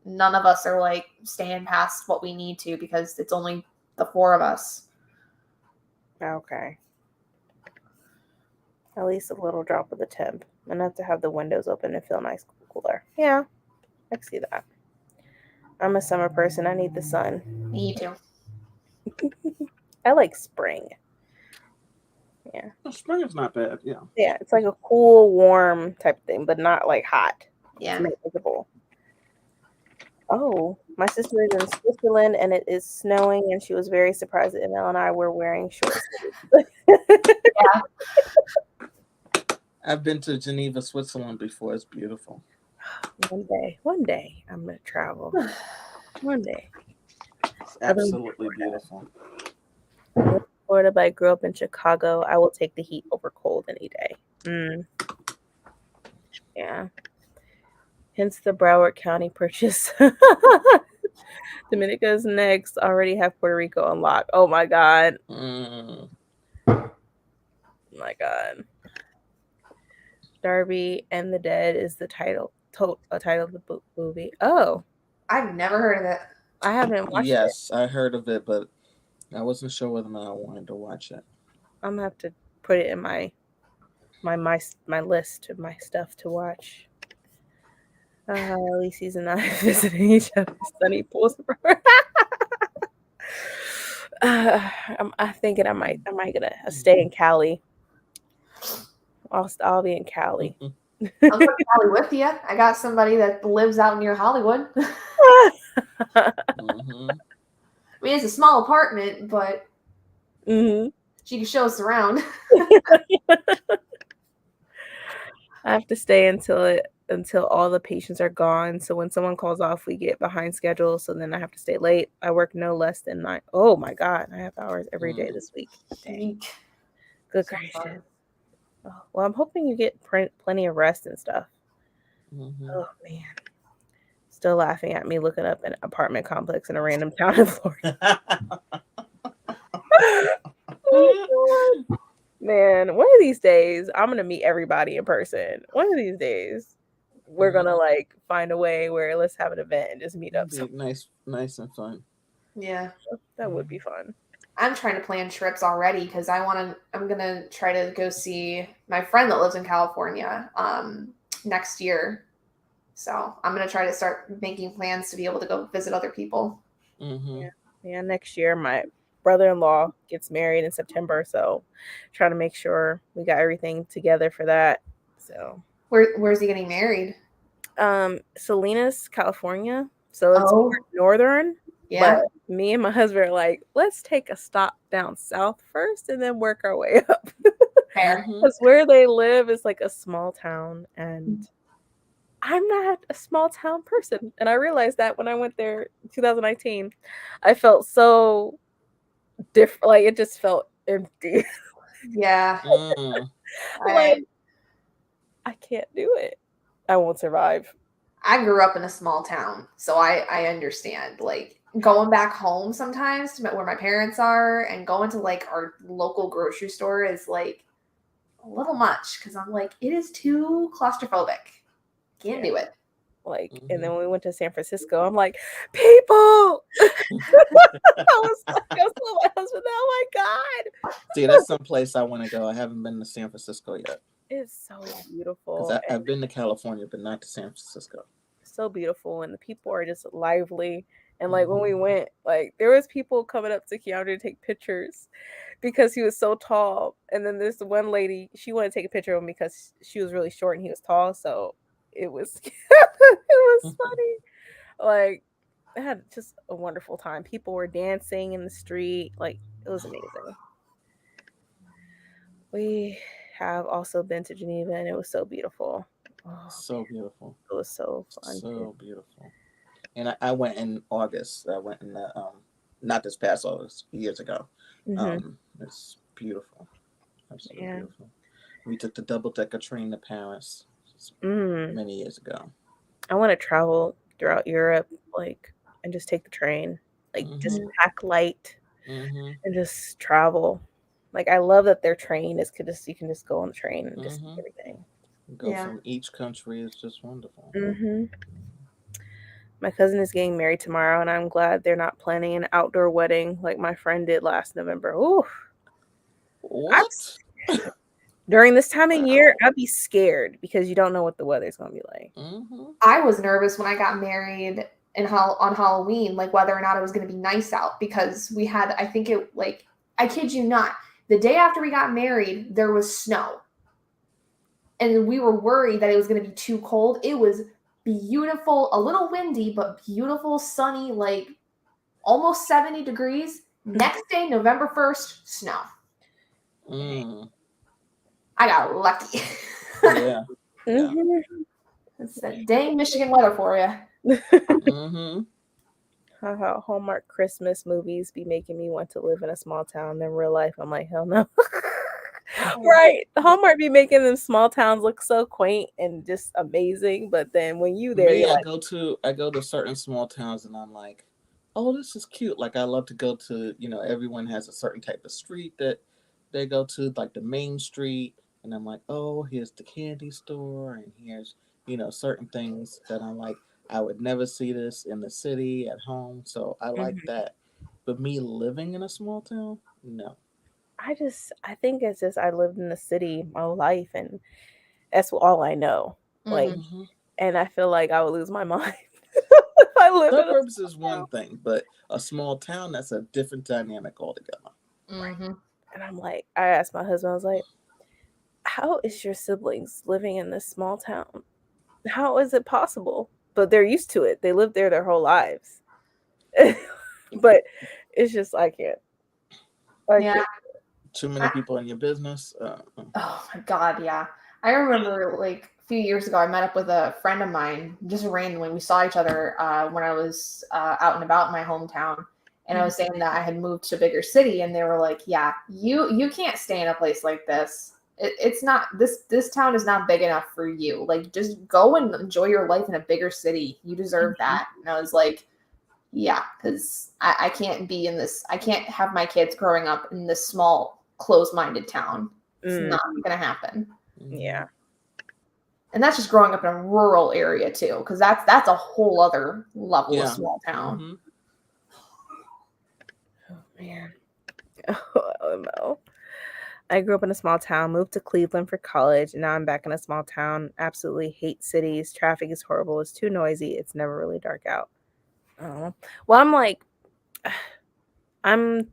none of us are like staying past what we need to because it's only the 4 of us. Okay. At least a little drop of the temp, enough to have the windows open and feel nice, cooler. Yeah, I can see that. I'm a summer person. I need the sun. Me too. I like spring. Yeah. Spring is not bad. Yeah. Yeah, it's like a cool, warm type thing, but not like hot. Yeah. It's manageable. Oh, my sister is in Switzerland and it is snowing, and she was very surprised that Emil and I were wearing short sleeves. Yeah. I've been to Geneva, Switzerland before. It's beautiful. One day, I'm gonna travel. One day. It's absolutely beautiful. Florida, but I grew up in Chicago. I will take the heat over cold any day. Yeah. Hence the Broward County purchase. Dominica's next. Already have Puerto Rico unlocked. Oh my God. My God. Darby and the Dead is the title of the movie. Oh. I've never heard of it. I haven't watched it. Yes, I heard of it, but I wasn't sure whether or not I wanted to watch it. I'm gonna have to put it in my list of my stuff to watch. Lacey's and I visiting each other's sunny pools. I'm thinking I might gonna stay in Cali. I'll be in Cali. I'll go to Cali with you. I got somebody that lives out near Hollywood. Mm-hmm. I mean, it's a small apartment, but she can show us around. I have to stay until all the patients are gone. So when someone calls off, we get behind schedule. So then I have to stay late. I work no less than 9. Oh my God, 9.5 hours every day this week. Dang. Good gracious. Oh, well, I'm hoping you get plenty of rest and stuff. Mm-hmm. Oh man, still laughing at me looking up an apartment complex in a random town in Florida. Oh, God. Man, one of these days I'm gonna meet everybody in person. One of these days we're gonna like find a way where let's have an event and just meet up. Be nice and fun. Yeah, that would be fun. I'm trying to plan trips already because I'm gonna try to go see my friend that lives in California next year. So I'm gonna try to start making plans to be able to go visit other people. Mm-hmm. Yeah, next year my brother-in-law gets married in September, so trying to make sure we got everything together for that. So where's he getting married? Salinas, California. So it's more Oh, northern. yeah. But me and my husband are like, let's take a stop down south first and then work our way up. Fair. Because where they live is like a small town, and I'm not a small town person. And I realized that when I went there in 2019, I felt so different. Like it just felt empty. Yeah. Like I can't do it. I won't survive. I grew up in a small town, so I understand. Like going back home sometimes to where my parents are and going to like our local grocery store is like a little much because I'm like, it is too claustrophobic. Can't do it. Like, and then when we went to San Francisco, I'm like, people. I was telling my husband, oh my God. See, that's some place I want to go. I haven't been to San Francisco yet. It's so beautiful. Because I've been to California, but not to San Francisco. So beautiful, and the people are just lively. And like when we went, like there was people coming up to Keandre to take pictures because he was so tall. And then this one lady, she wanted to take a picture of him because she was really short and he was tall. So it was it was funny. Like I had just a wonderful time. People were dancing in the street. Like it was amazing. We have also been to Geneva and it was so beautiful. Oh, so beautiful. It was so fun. So beautiful. And I went in August. I went in the not this past August, years ago. It's beautiful. Absolutely beautiful. We took the double-decker train to Paris many years ago. I want to travel throughout Europe, like, and just take the train, like, just pack light and just travel. Like, I love that their train is you can just go on the train and just see everything. Go from each country is just wonderful. My cousin is getting married tomorrow, and I'm glad they're not planning an outdoor wedding like my friend did last November. Ooh. What? During this time of year, I'd be scared because you don't know what the weather's going to be like. I was nervous when I got married on Halloween, like whether or not it was going to be nice out because we had, I think it like, I kid you not, the day after we got married, there was snow. And we were worried that it was going to be too cold. It was beautiful, a little windy, but beautiful, sunny, like almost 70 degrees. Next day, November 1st, snow. I got lucky. Yeah. It's that dang Michigan weather for you. How Hallmark Christmas movies be making me want to live in a small town. In real life, I'm like, hell no. Right. Hallmark be making them small towns look so quaint and just amazing. But then when you there, I go to certain small towns and I'm like, oh, this is cute. Like I love to go to, everyone has a certain type of street that they go to, like the main street. And I'm like, oh, here's the candy store and here's, certain things that I'm like, I would never see this in the city at home. So I like that. But me living in a small town, no. I think it's just I lived in the city my whole life and that's all I know. Like, and I feel like I would lose my mind if I lived in suburbs is one thing, but a small town, that's a different dynamic altogether. Right. And I'm like, I asked my husband, I was like, how is your siblings living in this small town? How is it possible? But they're used to it. They lived there their whole lives. But it's just I can't. Yeah. Too many people in your business. Oh my God, yeah. I remember like a few years ago, I met up with a friend of mine just randomly. We saw each other when I was out and about in my hometown, and I was saying that I had moved to a bigger city, and they were like, "Yeah, you can't stay in a place like this. It's not this town is not big enough for you. Like, just go and enjoy your life in a bigger city. You deserve that." And I was like, "Yeah, because I can't be in this. I can't have my kids growing up in this small, closed-minded town. It's not gonna happen." Yeah. And that's just growing up in a rural area too, because that's a whole other level of Yeah. small town. Mhm. Oh man. Oh no. I grew up in a small town, moved to Cleveland for college, and now I'm back in a small town. Absolutely hate cities. Traffic is horrible. It's too noisy. It's never really dark out. Oh. Well, I'm like, I'm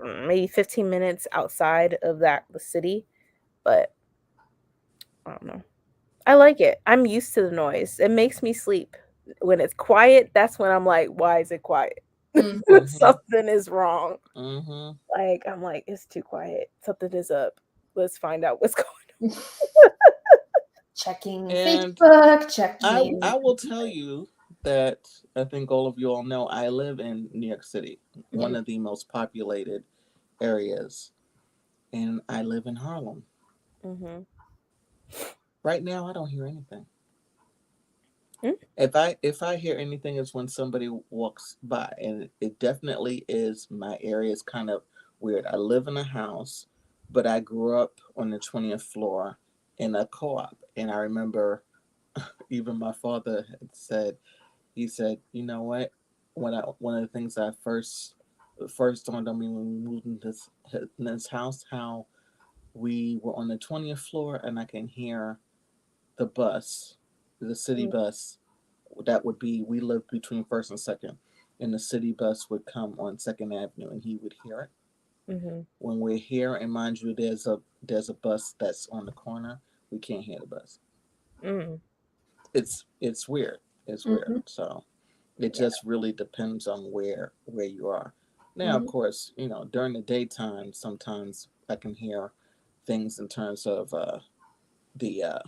maybe 15 minutes outside of the city, but I don't know. I like it. I'm used to the noise. It makes me sleep. When it's quiet, that's when I'm like, why is it quiet? Mhm. Something is wrong. Mhm. Like, I'm like, it's too quiet. Something is up. Let's find out what's going on. Checking And Facebook, checking. I will tell you that I think all of you all know I live in New York City, one of the most populated areas, and I live in Harlem. Mm-hmm. Right now, I don't hear anything. Mm. If I hear anything, it's when somebody walks by, and it definitely is. My area is kind of weird. I live in a house, but I grew up on the 20th floor in a co-op, and I remember even my father had said, he said, you know what? One of the things I first dawned on me when we moved into this house, how we were on the 20th floor, and I can hear the bus, the city bus. That would be, we lived between First and Second, and the city bus would come on Second Avenue, and he would hear it. Mm-hmm. When we're here, and mind you, there's a bus that's on the corner. We can't hear the bus. Mm. It's weird. It's weird. So it Yeah. just really depends on where you are. Now, of Mhm. course, during the daytime, sometimes I can hear things in terms of the uh,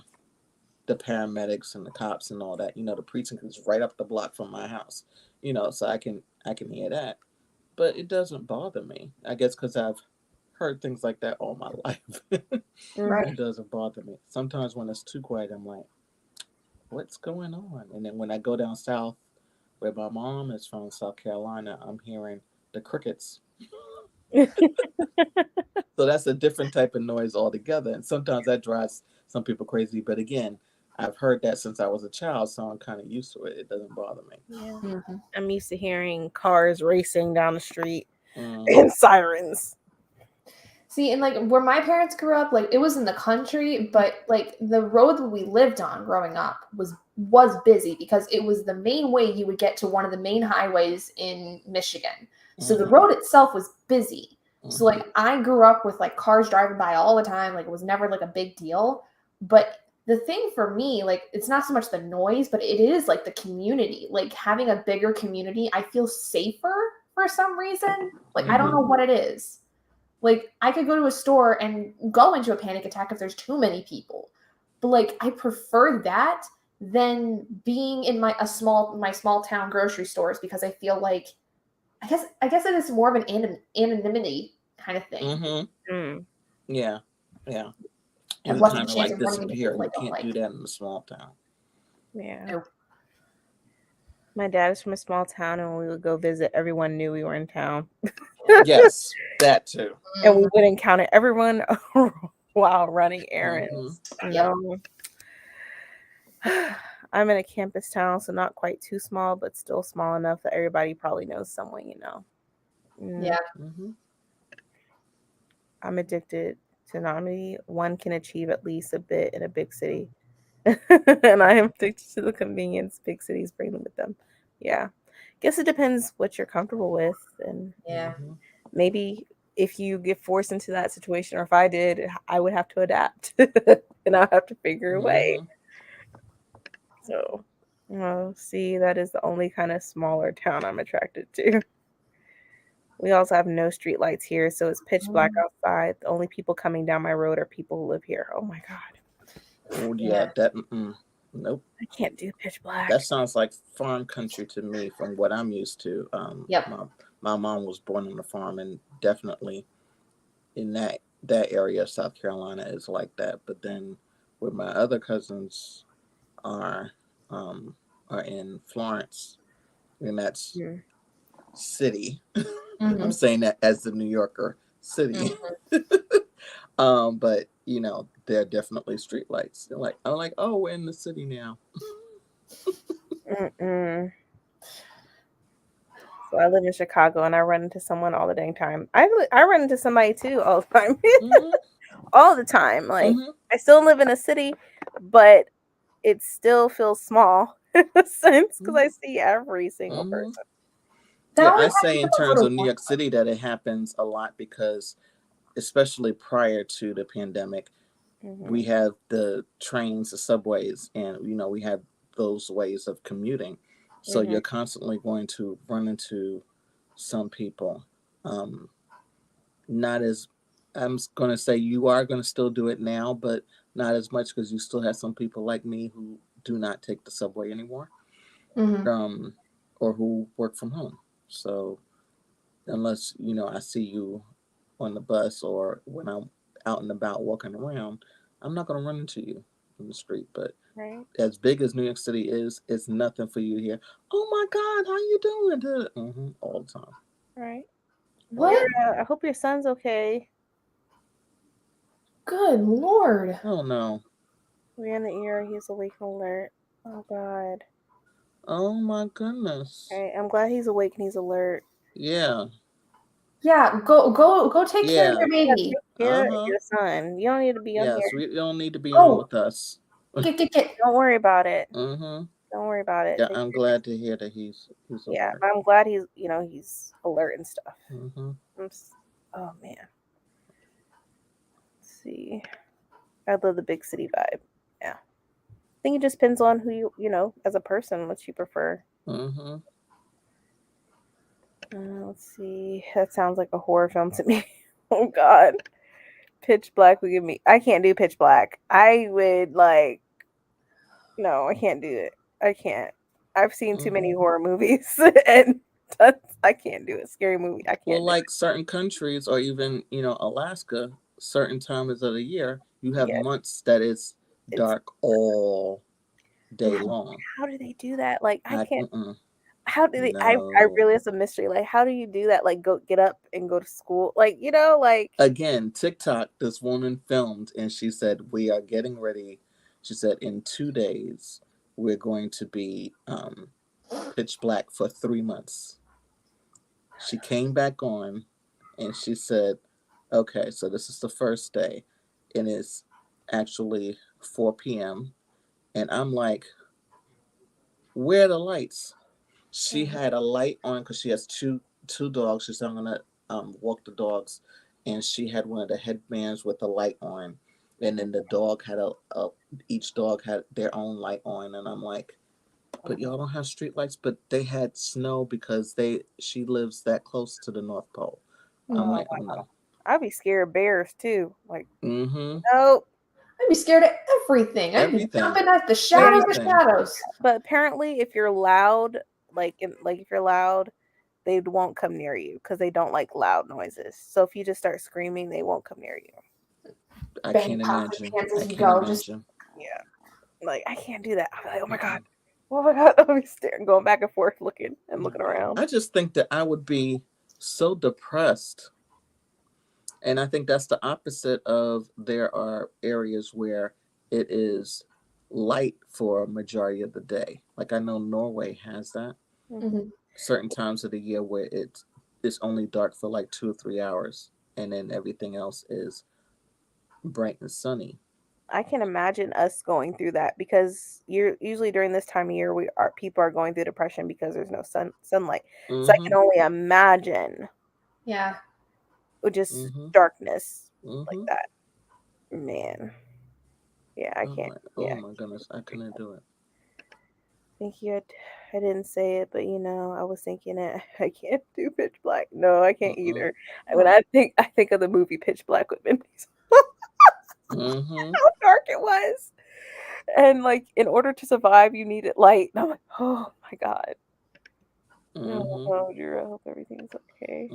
the paramedics and the cops and all that. The precinct is right up the block from my house. So I can hear that, but it doesn't bother me. I guess because I've heard things like that all my life. Right. It doesn't bother me. Sometimes when it's too quiet, I'm like, what's going on? And then when I go down south, where my mom is from, South Carolina, I'm hearing the crickets. So that's a different type of noise altogether. And sometimes that drives some people crazy. But again, I've heard that since I was a child, so I'm kind of used to it. It doesn't bother me. Yeah. Mhm. I'm used to hearing cars racing down the street Mm. and sirens. See, and like where my parents grew up, like it was in the country, but like the road that we lived on growing up was busy because it was the main way you would get to one of the main highways in Michigan. So the Mhm. road itself was busy. So Mhm. like I grew up with like cars driving by all the time, like it was never like a big deal. But the thing for me, like it's not so much the noise, but it is like the community. Like having a bigger community, I feel safer for some reason. Like I don't know Mhm. what it is. Like I could go to a store and go into a panic attack if there's too many people. But like I prefer that than being in my small town grocery stores because I feel like I guess it is more of an anonymity kind of thing. Mhm. Mm. Yeah. Yeah. You Have would less of kind a of chance like of running into disappear. people I You don't can't do like. that in a small town. Yeah. No. My dad is from a small town, and when we would go visit, everyone knew we were in town. Yes, that too. And we Mhm. would encounter everyone while running errands. Yep. I'm in a campus town, so not quite too small, but still small enough that everybody probably knows someone, Yeah. Mm-hmm. I'm addicted to anonymity. One can achieve at least a bit in a big city. And I am addicted to the convenience big cities bring with them. Yeah. Guess it depends what you're comfortable with, and Yeah. Mm-hmm. maybe if you get forced into that situation, or if I did, I would have to adapt and I'll have to figure a way. So, see, that is the only kind of smaller town I'm attracted to. We also have no street lights here, so it's pitch black outside. The only people coming down my road are people who live here. Oh my God. Oh yeah, that nope. I can't do pitch black. That sounds like farm country to me, from what I'm used to. Yep. My mom was born on a farm, and definitely in that area of South Carolina is like that. But then, where my other cousins are um, are in Florence, and that's city. I'm saying that as the New Yorker, city. But you know, there are definitely streetlights. I'm like, oh, we're in the city now. So I live in Chicago, and I run into someone all the dang time. I run into somebody too all the time, all the time. Like I still live in a city, but it still feels small in a sense because I see every single person. Yeah, I say in terms of New York City that it happens a lot because, especially prior to the pandemic, we have the trains, the subways, and you know, we have those ways of commuting. So you're constantly going to run into some people. Not as, I'm going to say, you are going to still do it now, but not as much because you still have some people like me who do not take the subway anymore, or who work from home. So unless, you know, I see you on the bus or when I'm out and about walking around, I'm not going to run into you in the street. But as big as New York City is, it's nothing for you to hear, oh my God, how you doing? All the time. Right. What? I hope your son's okay. Good Lord. Oh no. We're in the ear. He's awake and alert. Oh God. Oh my goodness. Okay, I'm glad he's awake and he's alert. Yeah. Yeah, go take care of your baby. Take care of your son. You don't need to be on here. Yes, we don't need to be on with us. Get. Don't worry about it. Don't worry about it. Yeah, I'm glad to hear that he's yeah, alert. I'm glad he's he's alert and stuff. Oh man. Let's see. I love the big city vibe. Yeah. I think it just depends on who you know, as a person, what you prefer. Let's see. That sounds like a horror film to me. Oh God. Pitch black would give me. I can't do pitch black. I would no, I can't do it. I can't. I've seen too many horror movies, and I can't do it. Scary movie. I can't. Well, like certain countries, or even Alaska, certain times of the year, you have months that it's dark all day long. How do they do that? Like I can't. How do they? No. I really, it's a mystery. Like, how do you do that? Like, get up and go to school. Like, like again, TikTok. This woman filmed, and she said, "We are getting ready." She said, "In 2 days, we're going to be pitch black for 3 months." She came back on, and she said, "Okay, so this is the first day, and it's actually 4 p.m." And I'm like, "Where are the lights?" She had a light on because she has two dogs. She said, "I'm gonna walk the dogs," and she had one of the headbands with the light on, and then the dog had each dog had their own light on, and I'm like, "But y'all don't have street lights?" But they had snow because she lives that close to the North Pole. I'm like, oh no. I'd be scared of bears too. Like, nope. I'd be scared of everything. I'd be jumping at the shadows of shadows. But apparently, if you're loud, if you're loud, they won't come near you because they don't like loud noises. So if you just start screaming, they won't come near you. I can't imagine. Yeah, like I can't do that. I'm like, oh my God. I'll be staring, going back and forth, looking around. I just think that I would be so depressed. And I think that's the opposite of, there are areas where it is light for a majority of the day. Like I know Norway has that. Certain times of the year where it's only dark for like 2 or 3 hours, and then everything else is bright and sunny. I can imagine us going through that because usually during this time of year people are going through depression because there's no sunlight. So I can only imagine. Yeah. Or just darkness like Mm-hmm. that. Man. Yeah, I can't. Oh Yeah. my goodness, I couldn't do it. Thank you. I didn't say it, but I was thinking it. I can't do Pitch Black. No, I can't either. When I think of the movie Pitch Black with Vin Diesel. How dark it was. And like in order to survive you needed light. And I'm like, oh my God. Oh dear, I hope everything's okay.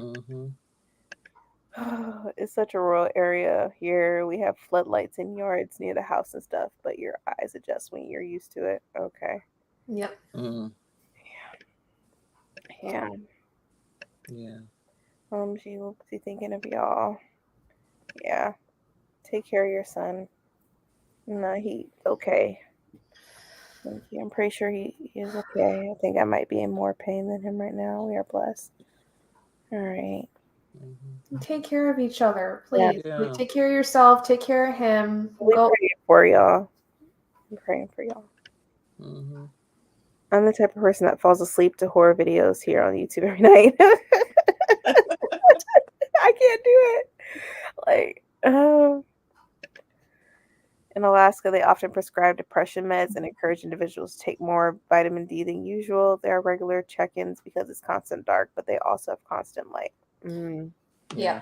It's such a rural area here. We have floodlights in yards near the house and stuff, but your eyes adjust when you're used to it. Okay. Yep. Yeah. Yeah. She will be thinking of y'all. Yeah. Take care of your son. No, he okay. Thank you. I'm pretty sure he is okay. I think I might be in more pain than him right now. We are blessed. All right. Take care of each other, please. Yeah. Take care of yourself. Take care of him. We're praying for y'all. I'm praying for y'all. I'm the type of person that falls asleep to horror videos here on YouTube every night. I can't do it. Like, in Alaska, they often prescribe depression meds and encourage individuals to take more vitamin D than usual. There are regular check-ins because it's constant dark, but they also have constant light. Yeah.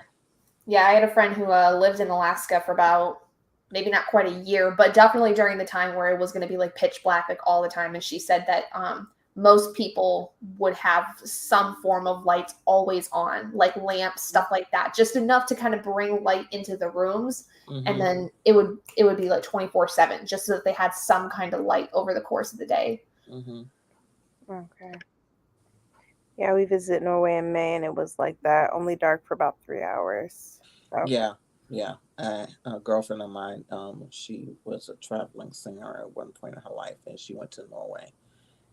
I had a friend who lived in Alaska for about maybe not quite a year, but definitely during the time where it was going to be like pitch black like all the time. And she said that most people would have some form of light always on, like lamps, stuff like that, just enough to kind of bring light into the rooms. And then it would be like 24/7, just so that they had some kind of light over the course of the day. Okay. Yeah, we visited Norway in May, and it was like that, only dark for about 3 hours. Okay. Yeah. A girlfriend of mine, she was a traveling singer at one point in her life, and she went to Norway.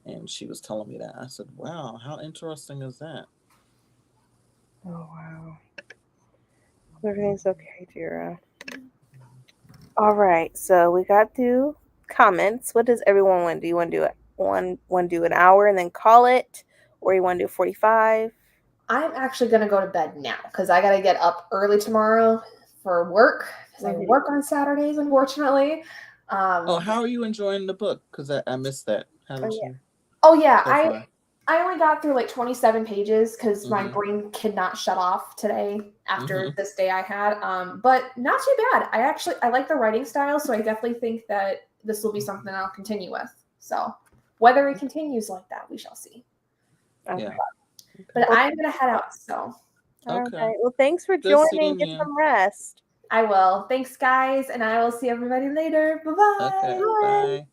And she was telling me that. I said, wow, how interesting is that? Oh, wow. Everything's okay, Jira. All right, so we got through comments. What does everyone want to do? You want to do it do an hour and then call it, or you want to do 45? I'm actually going to go to bed now because I got to get up early tomorrow for work because I work on Saturdays, unfortunately. How are you enjoying the book? Because I missed that. How did you? Oh, yeah. I only got through like 27 pages because my brain cannot shut off today after this day I had. But not too bad. I like the writing style, so I definitely think that this will be something I'll continue with. So whether it continues like that, we shall see. Okay. Yeah. But I'm going to head out, so. Okay. Right. Well, thanks for joining. Get some rest. I will. Thanks, guys, and I will see everybody later. Bye-bye. Okay, bye.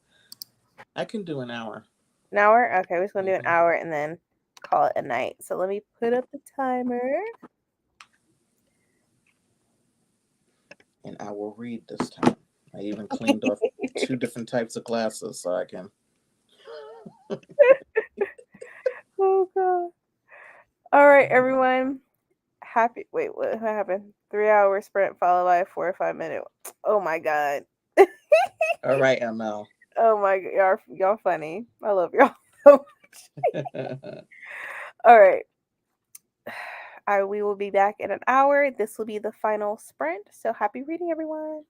I can do an hour. An hour? Okay, we're just going to do an hour and then call it a night. So let me put up the timer. And I will read this time. I even cleaned off 2 different types of glasses so I can. Oh, God. All right, everyone. Wait, what happened? 3 hour sprint followed by a 4 or 5 minute. Oh, my God. All right, ML. Oh, my God. Y'all funny. I love y'all so much. All right. We will be back in an hour. This will be the final sprint. So happy reading, everyone.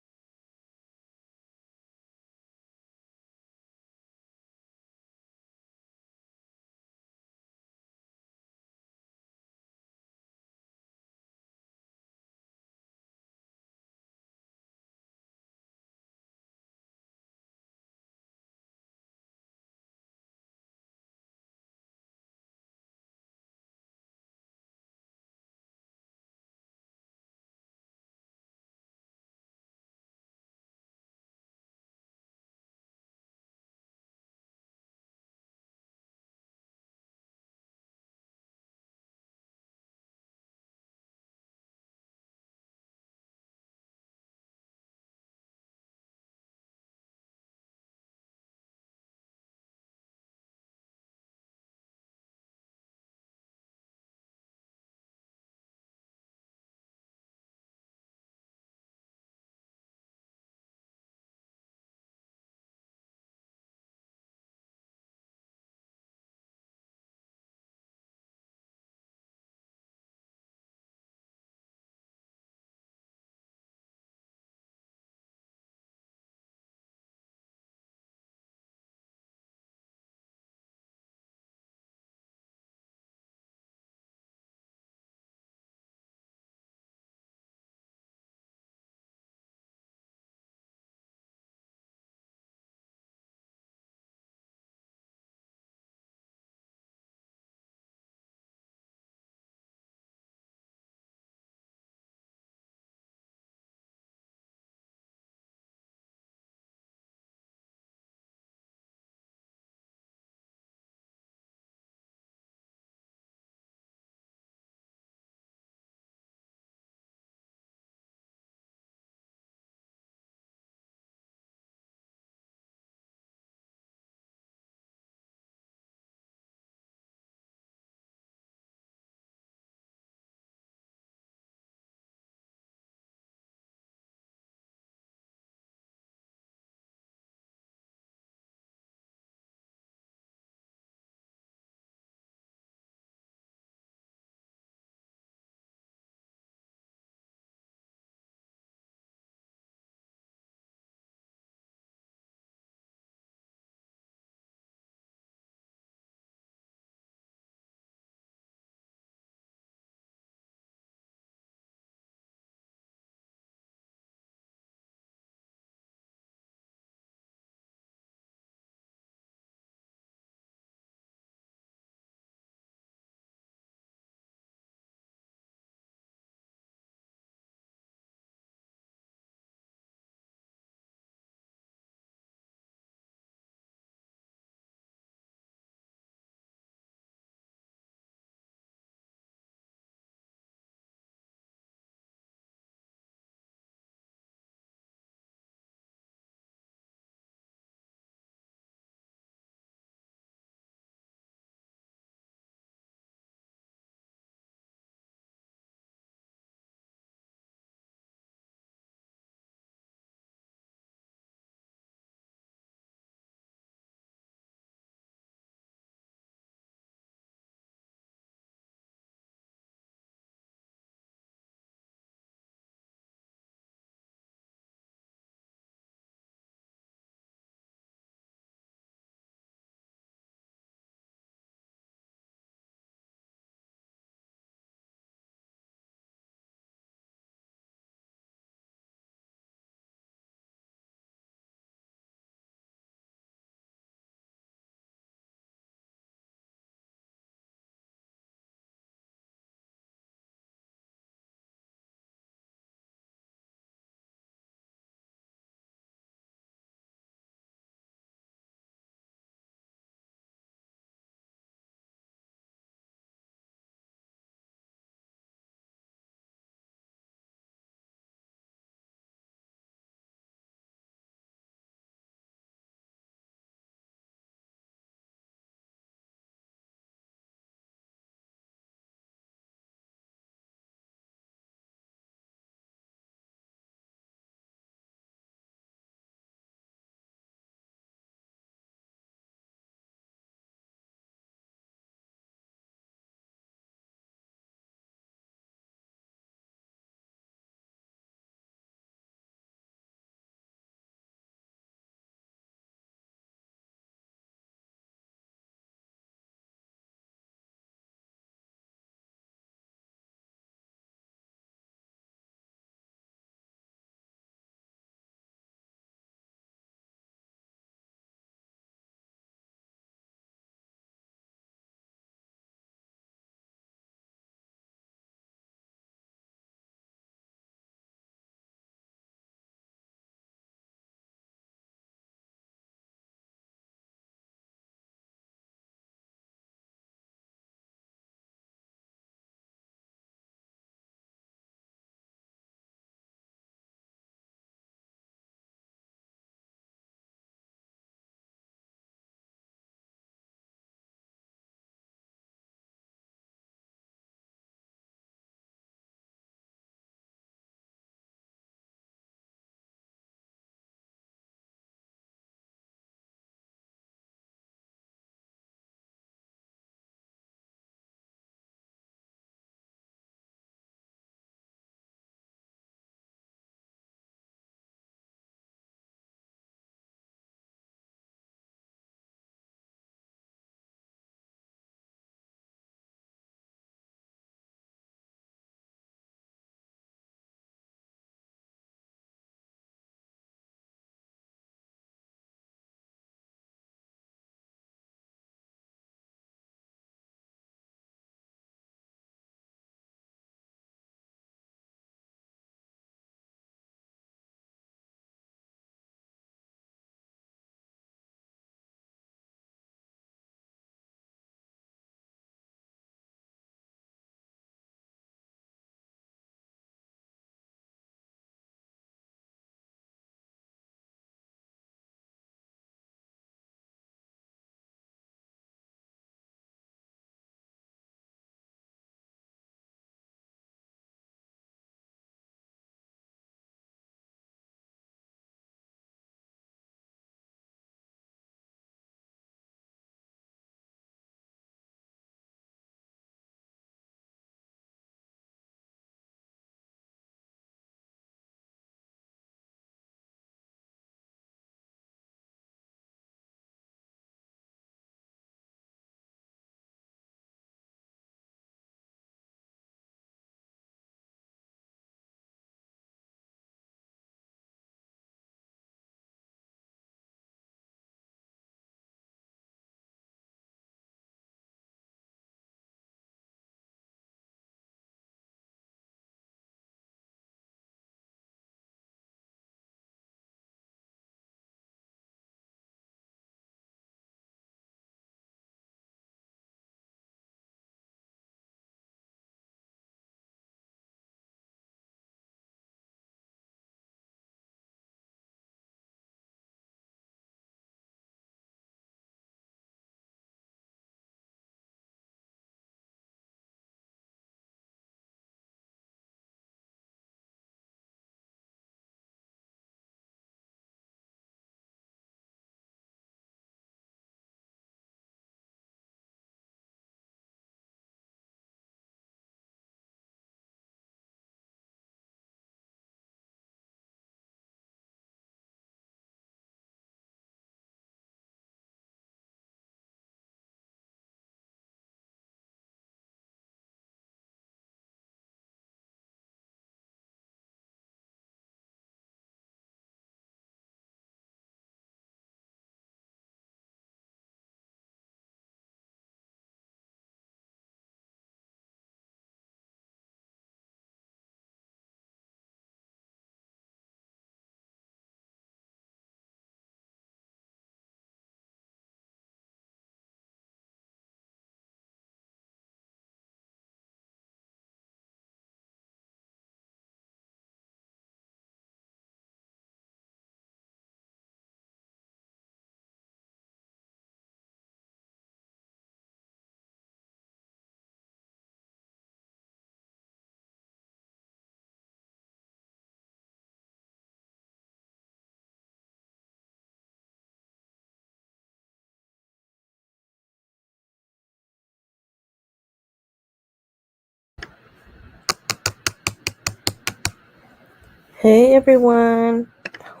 Hey everyone. Oh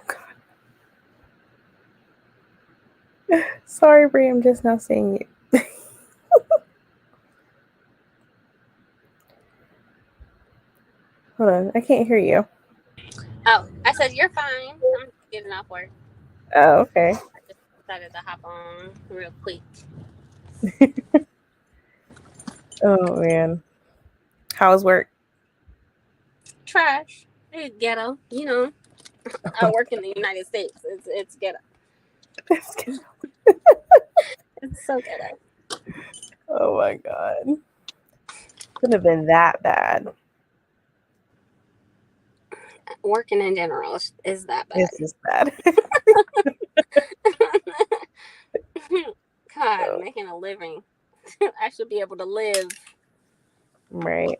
God. Sorry, Brie, I'm just now seeing you. Hold on, I can't hear you. Oh, I said you're fine. I'm getting off work. Oh, okay. I just decided to hop on real quick. Oh man. How's work? Trash. It's ghetto. You know, I work in the United States. It's ghetto. It's so ghetto. Oh my God. Couldn't have been that bad. Working in general is that bad. This is bad. God, making a living. I should be able to live. Right.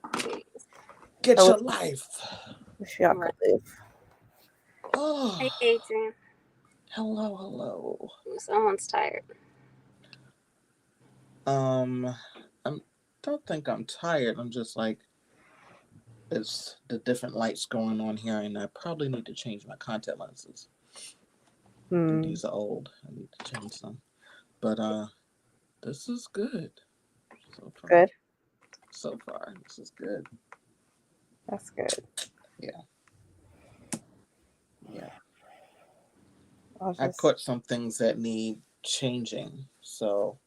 Get your life. Wish y'all could live. Oh. Hey, Adrian. Hello. Someone's tired. I don't think I'm tired. I'm just like, it's the different lights going on here, and I probably need to change my contact lenses. These are old. I need to change them. But this is good. So far. Good. So far, this is good. That's good. Yeah. I put some things that need changing. So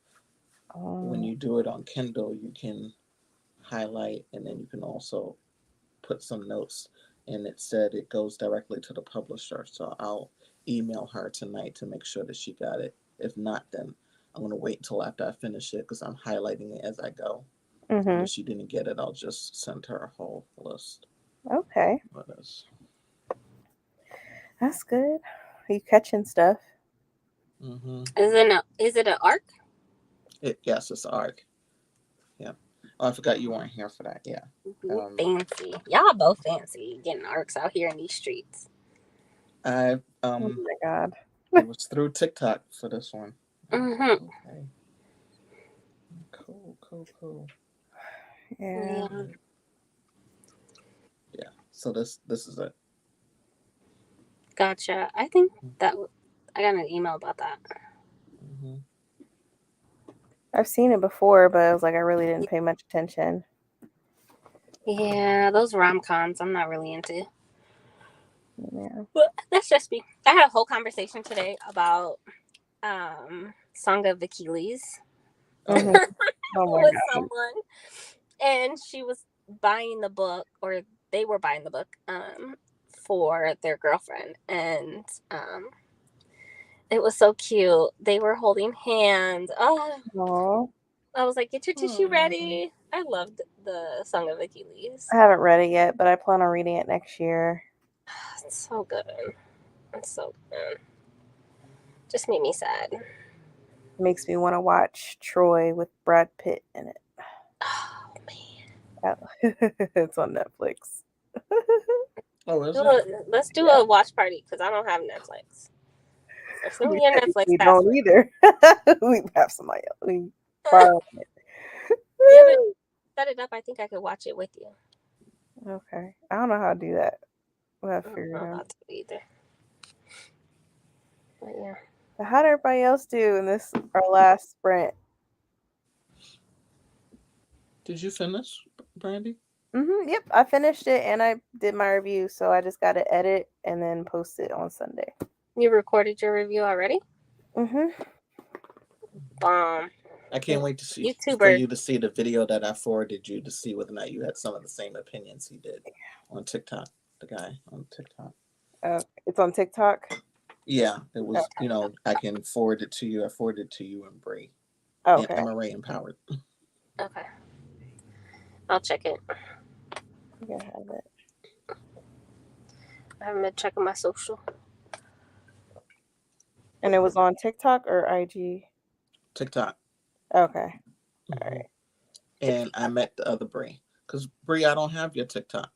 when you do it on Kindle, you can highlight, and then you can also put some notes. And it said it goes directly to the publisher. So I'll email her tonight to make sure that she got it. If not, then I'm going to wait until after I finish it because I'm highlighting it as I go. And if she didn't get it, I'll just send her a whole list. Okay. That's good. Are you catching stuff? Mm-hmm. Is it an arc? Yes, it's an arc. Yeah. Oh, I forgot you weren't here for that. Yeah. Fancy. Y'all both fancy getting arcs out here in these streets. Oh my God. It was through TikTok for this one. Mm-hmm. Okay. Cool. Yeah. Yeah. So this is it. Gotcha. I think that I got an email about that. Mm-hmm. I've seen it before, but I was like, I really didn't pay much attention. Yeah, those rom-coms I'm not really into. Yeah. But that's just me. I had a whole conversation today about Song of Achilles Mm-hmm. with someone, and she was buying the book, or they were buying the book for their girlfriend, and it was so cute. They were holding hands. Oh, I was like, get your tissue ready. I loved the Song of Achilles. I haven't read it yet, but I plan on reading it next year. It's so good. It's so good. Just made me sad. It makes me want to watch Troy with Brad Pitt in it. Oh man. It's on Netflix. Let's do a watch party because I don't have Netflix. So send me your Netflix we password. don't either. We have somebody else. We borrow it. You haven't set it up. I think I could watch it with you. Okay. I don't know how to do that. We'll have to figure it I don't know how out. to either. But yeah. But how did everybody else do in this our last sprint? Did you finish, Brandy? Yep, I finished it and I did my review, so I just got to edit and then post it on Sunday. You recorded your review already? I can't wait to see YouTuber. for you to see the video that I forwarded you to see whether or not you had some of the same opinions he did on TikTok. The guy on TikTok. It's on TikTok? Yeah, it was. Okay. I can forward it to you. I forwarded it to you and Bray. Okay. And MRA Empowered. Okay. I'll check it. I think I have it. I haven't been checking my social. And it was on TikTok or IG? TikTok. Okay. All right. And I met the other Bray. Because Bray, I don't have your TikTok.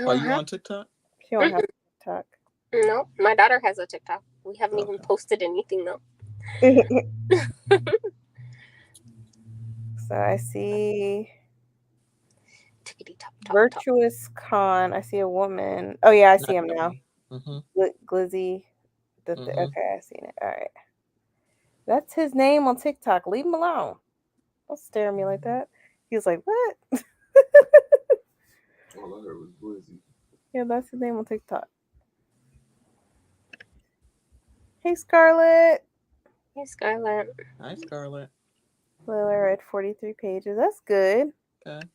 Are you on TikTok? She don't have TikTok. No, my daughter has a TikTok. We haven't even posted anything though. So I see Virtuous Con. I see a woman. Oh yeah, I see Not him now. Glizzy. Okay, I seen it. All right. That's his name on TikTok. Leave him alone. Don't stare at me like that. He was like, what? All I heard was Blizzy. Yeah, that's his name on TikTok. Hey, Scarlett. Hey, Scarlett. Hi, Scarlett. Well, I read 43 pages. That's good. Okay.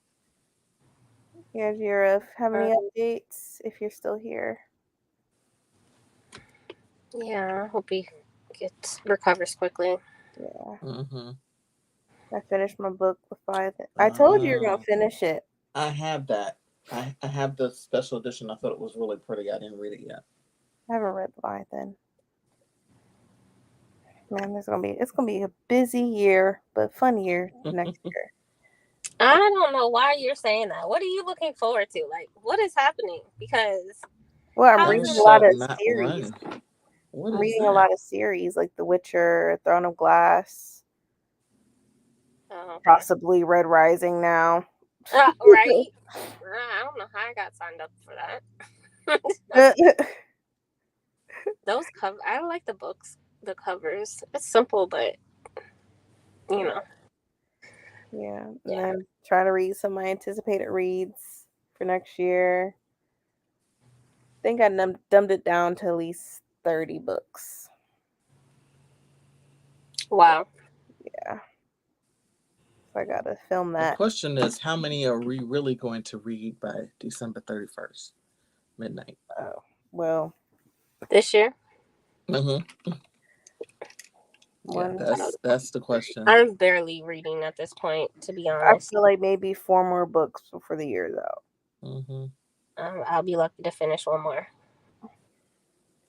Yeah, Jira, have any updates if you're still here? Yeah, I hope he recovers quickly. Yeah. I finished my book before I told you you're going to finish it. I have that. I have the special edition. I thought it was really pretty. I didn't read it yet. I haven't read Leviathan. Man, it's gonna be a busy year, but fun year next year. I don't know why you're saying that. What are you looking forward to? Like, what is happening? Because I'm reading a lot of series. I'm reading a lot of series like The Witcher, Throne of Glass, possibly Red Rising now. Right? I don't know how I got signed up for that. Those I like the books, the covers. It's simple, but you know. Yeah, and then try to read some of my anticipated reads for next year. I think I dumbed it down to at least 30 books. Wow. Yeah. So I gotta film that. The question is, how many are we really going to read by December 31st, midnight? Oh, well. This year? Yeah, that's the question. I'm barely reading at this point, to be honest. I feel like maybe 4 more books before the year's out. I'll be lucky to finish one more.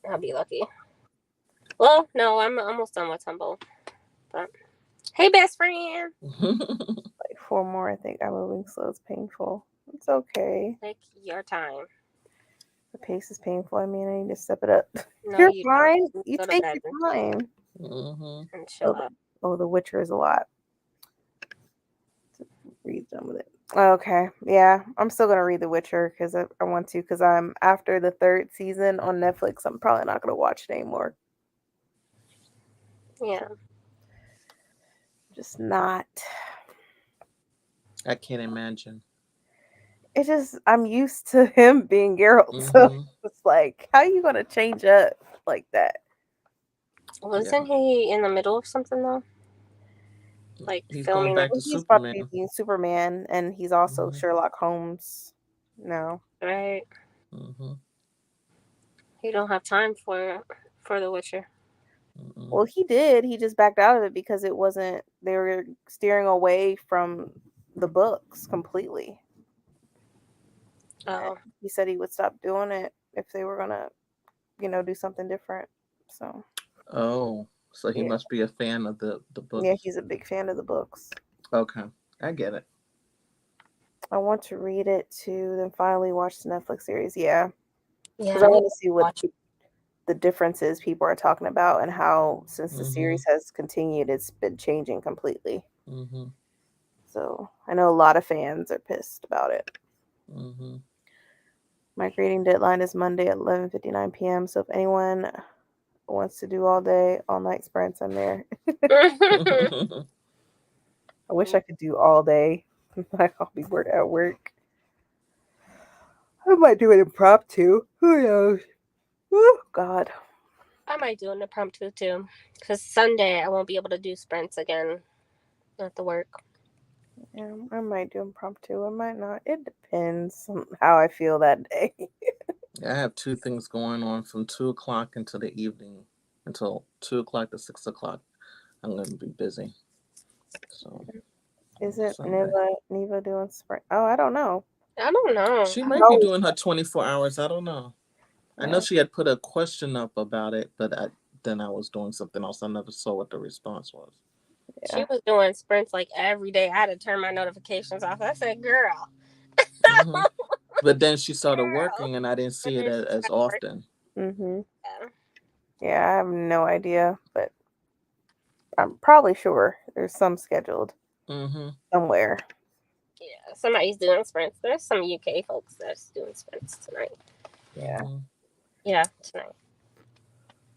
I'll be lucky. Well, no, I'm almost done with Tumble. But hey, best friend. Like 4 more, I think. I'm moving slow. It's painful. It's okay. Take your time. The pace is painful. I mean, I need to step it up. No, You're you fine. don't. You take your time. And chill out. Oh, The Witcher is a lot. Read some of it. Okay, yeah, I'm still gonna read The Witcher because I want to. Because I'm after the 3rd season on Netflix. I'm probably not gonna watch it anymore. Yeah, just not. I can't imagine. It's just I'm used to him being Geralt, so it's like, how are you gonna change up like that? Wasn't he in the middle of something though? Like he's filming. Going back to he's Superman. About to be Superman, and he's also Sherlock Holmes. No, right. He don't have time for The Witcher. Well, he did. He just backed out of it because it wasn't. They were steering away from the books completely. Oh. He said he would stop doing it if they were gonna, do something different. So. Oh, so he must be a fan of the books. Yeah, he's a big fan of the books. Okay, I get it. I want to read it too, then finally watch the Netflix series. Yeah, because I I want to see what the differences people are talking about and how, since the series has continued, it's been changing completely. So I know a lot of fans are pissed about it. My grading deadline is Monday at 11:59 p.m. So if anyone wants to do all day, all night sprints, I'm there. I wish I could do all day. I'll be at work. I might do an impromptu. Who knows? Oh, God. I might do an impromptu too. Because Sunday I won't be able to do sprints again at the work. Yeah, I might do impromptu. I might not. It depends on how I feel that day. I have 2 things going on from 2 o'clock into the evening. Until 2 o'clock to 6 o'clock. I'm going to be busy. So. Is it Neva doing sprint? Oh, I don't know. I don't know. She might be doing her 24 hours. I don't know. Yeah. I know she had put a question up about it, but then I was doing something else. I never saw what the response was. Yeah. She was doing sprints like every day. I had to turn my notifications off. I said, girl. But then she started working, and I didn't see it as often. Yeah, I have no idea, but I'm probably sure there's some scheduled somewhere. Yeah. somebody's doing sprints. There's some UK folks that's doing sprints tonight. Yeah. Yeah, tonight.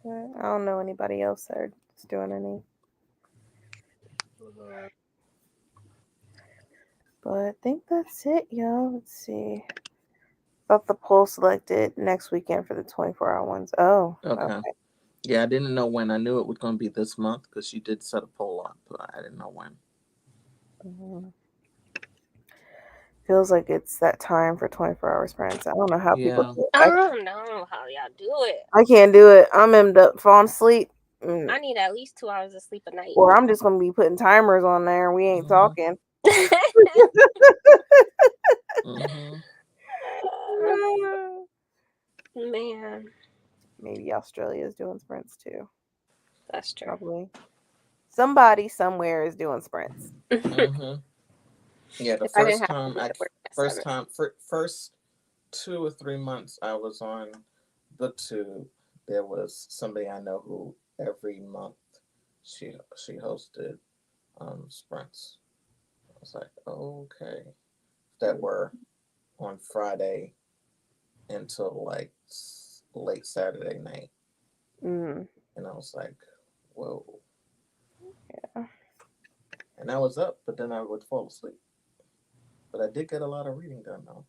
I don't know anybody else that's doing any. But I think that's it, y'all. Let's see. Thought the poll selected next weekend for the 24-hour ones. Oh, okay. Yeah, I didn't know when. I knew it was going to be this month because she did set a poll up, but I didn't know when. Mm-hmm. Feels like it's that time for 24-hour sprints. I don't know how people do it. I don't know how y'all do it. I can't do it. I'm ended up falling asleep. I need at least 2 hours of sleep a night. Or I'm just going to be putting timers on there and we ain't talking. Man. Maybe Australia is doing sprints too. That's true. Probably. Somebody somewhere is doing sprints. Yeah, the first 2 or 3 months I was on BookTube, there was somebody I know who every month she hosted sprints. I was like, okay, that were on Friday until like late Saturday night, and I was like, whoa. Yeah. And I was up, but then I would fall asleep. But I did get a lot of reading done though.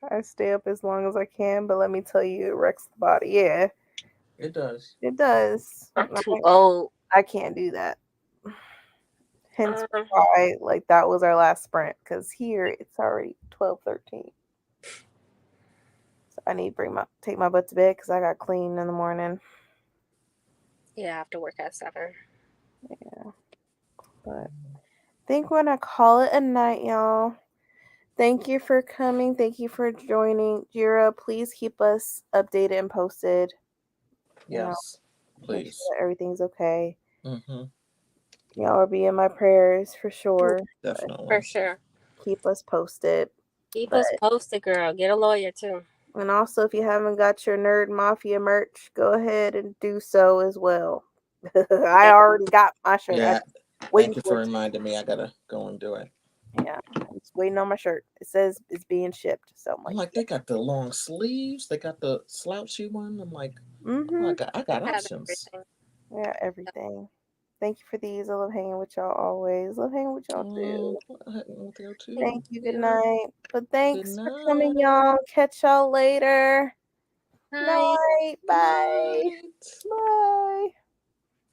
I stay up as long as I can, but let me tell you, it wrecks the body. Yeah. It does. It does. I'm too old. I can't do that. Hence why, like, that was our last sprint, because here it's already 12:13. So I need to take my butt to bed because I got clean in the morning. Yeah, I have to work at 7. Yeah. But I think we're going to call it a night, y'all. Thank you for coming. Thank you for joining. Jira, please keep us updated and posted. Yes, please. Make sure that everything's okay. Mm-hmm. Y'all will be in my prayers for sure. Definitely. For sure. Keep us posted. Keep us posted, girl. Get a lawyer, too. And also, if you haven't got your Nerd Mafia merch, go ahead and do so as well. I already got my shirt. Yeah. Thank you for reminding me. I got to go and do it. Yeah, I'm just waiting on my shirt. It says it's being shipped. So I'm like, they got the long sleeves. They got the slouchy one. I'm like, oh, I got options. Yeah, everything. Thank you for these. I love hanging with y'all always. Love hanging with y'all too. Thank you. Good night. But thanks for coming, y'all. Catch y'all later. Night. Bye. Bye.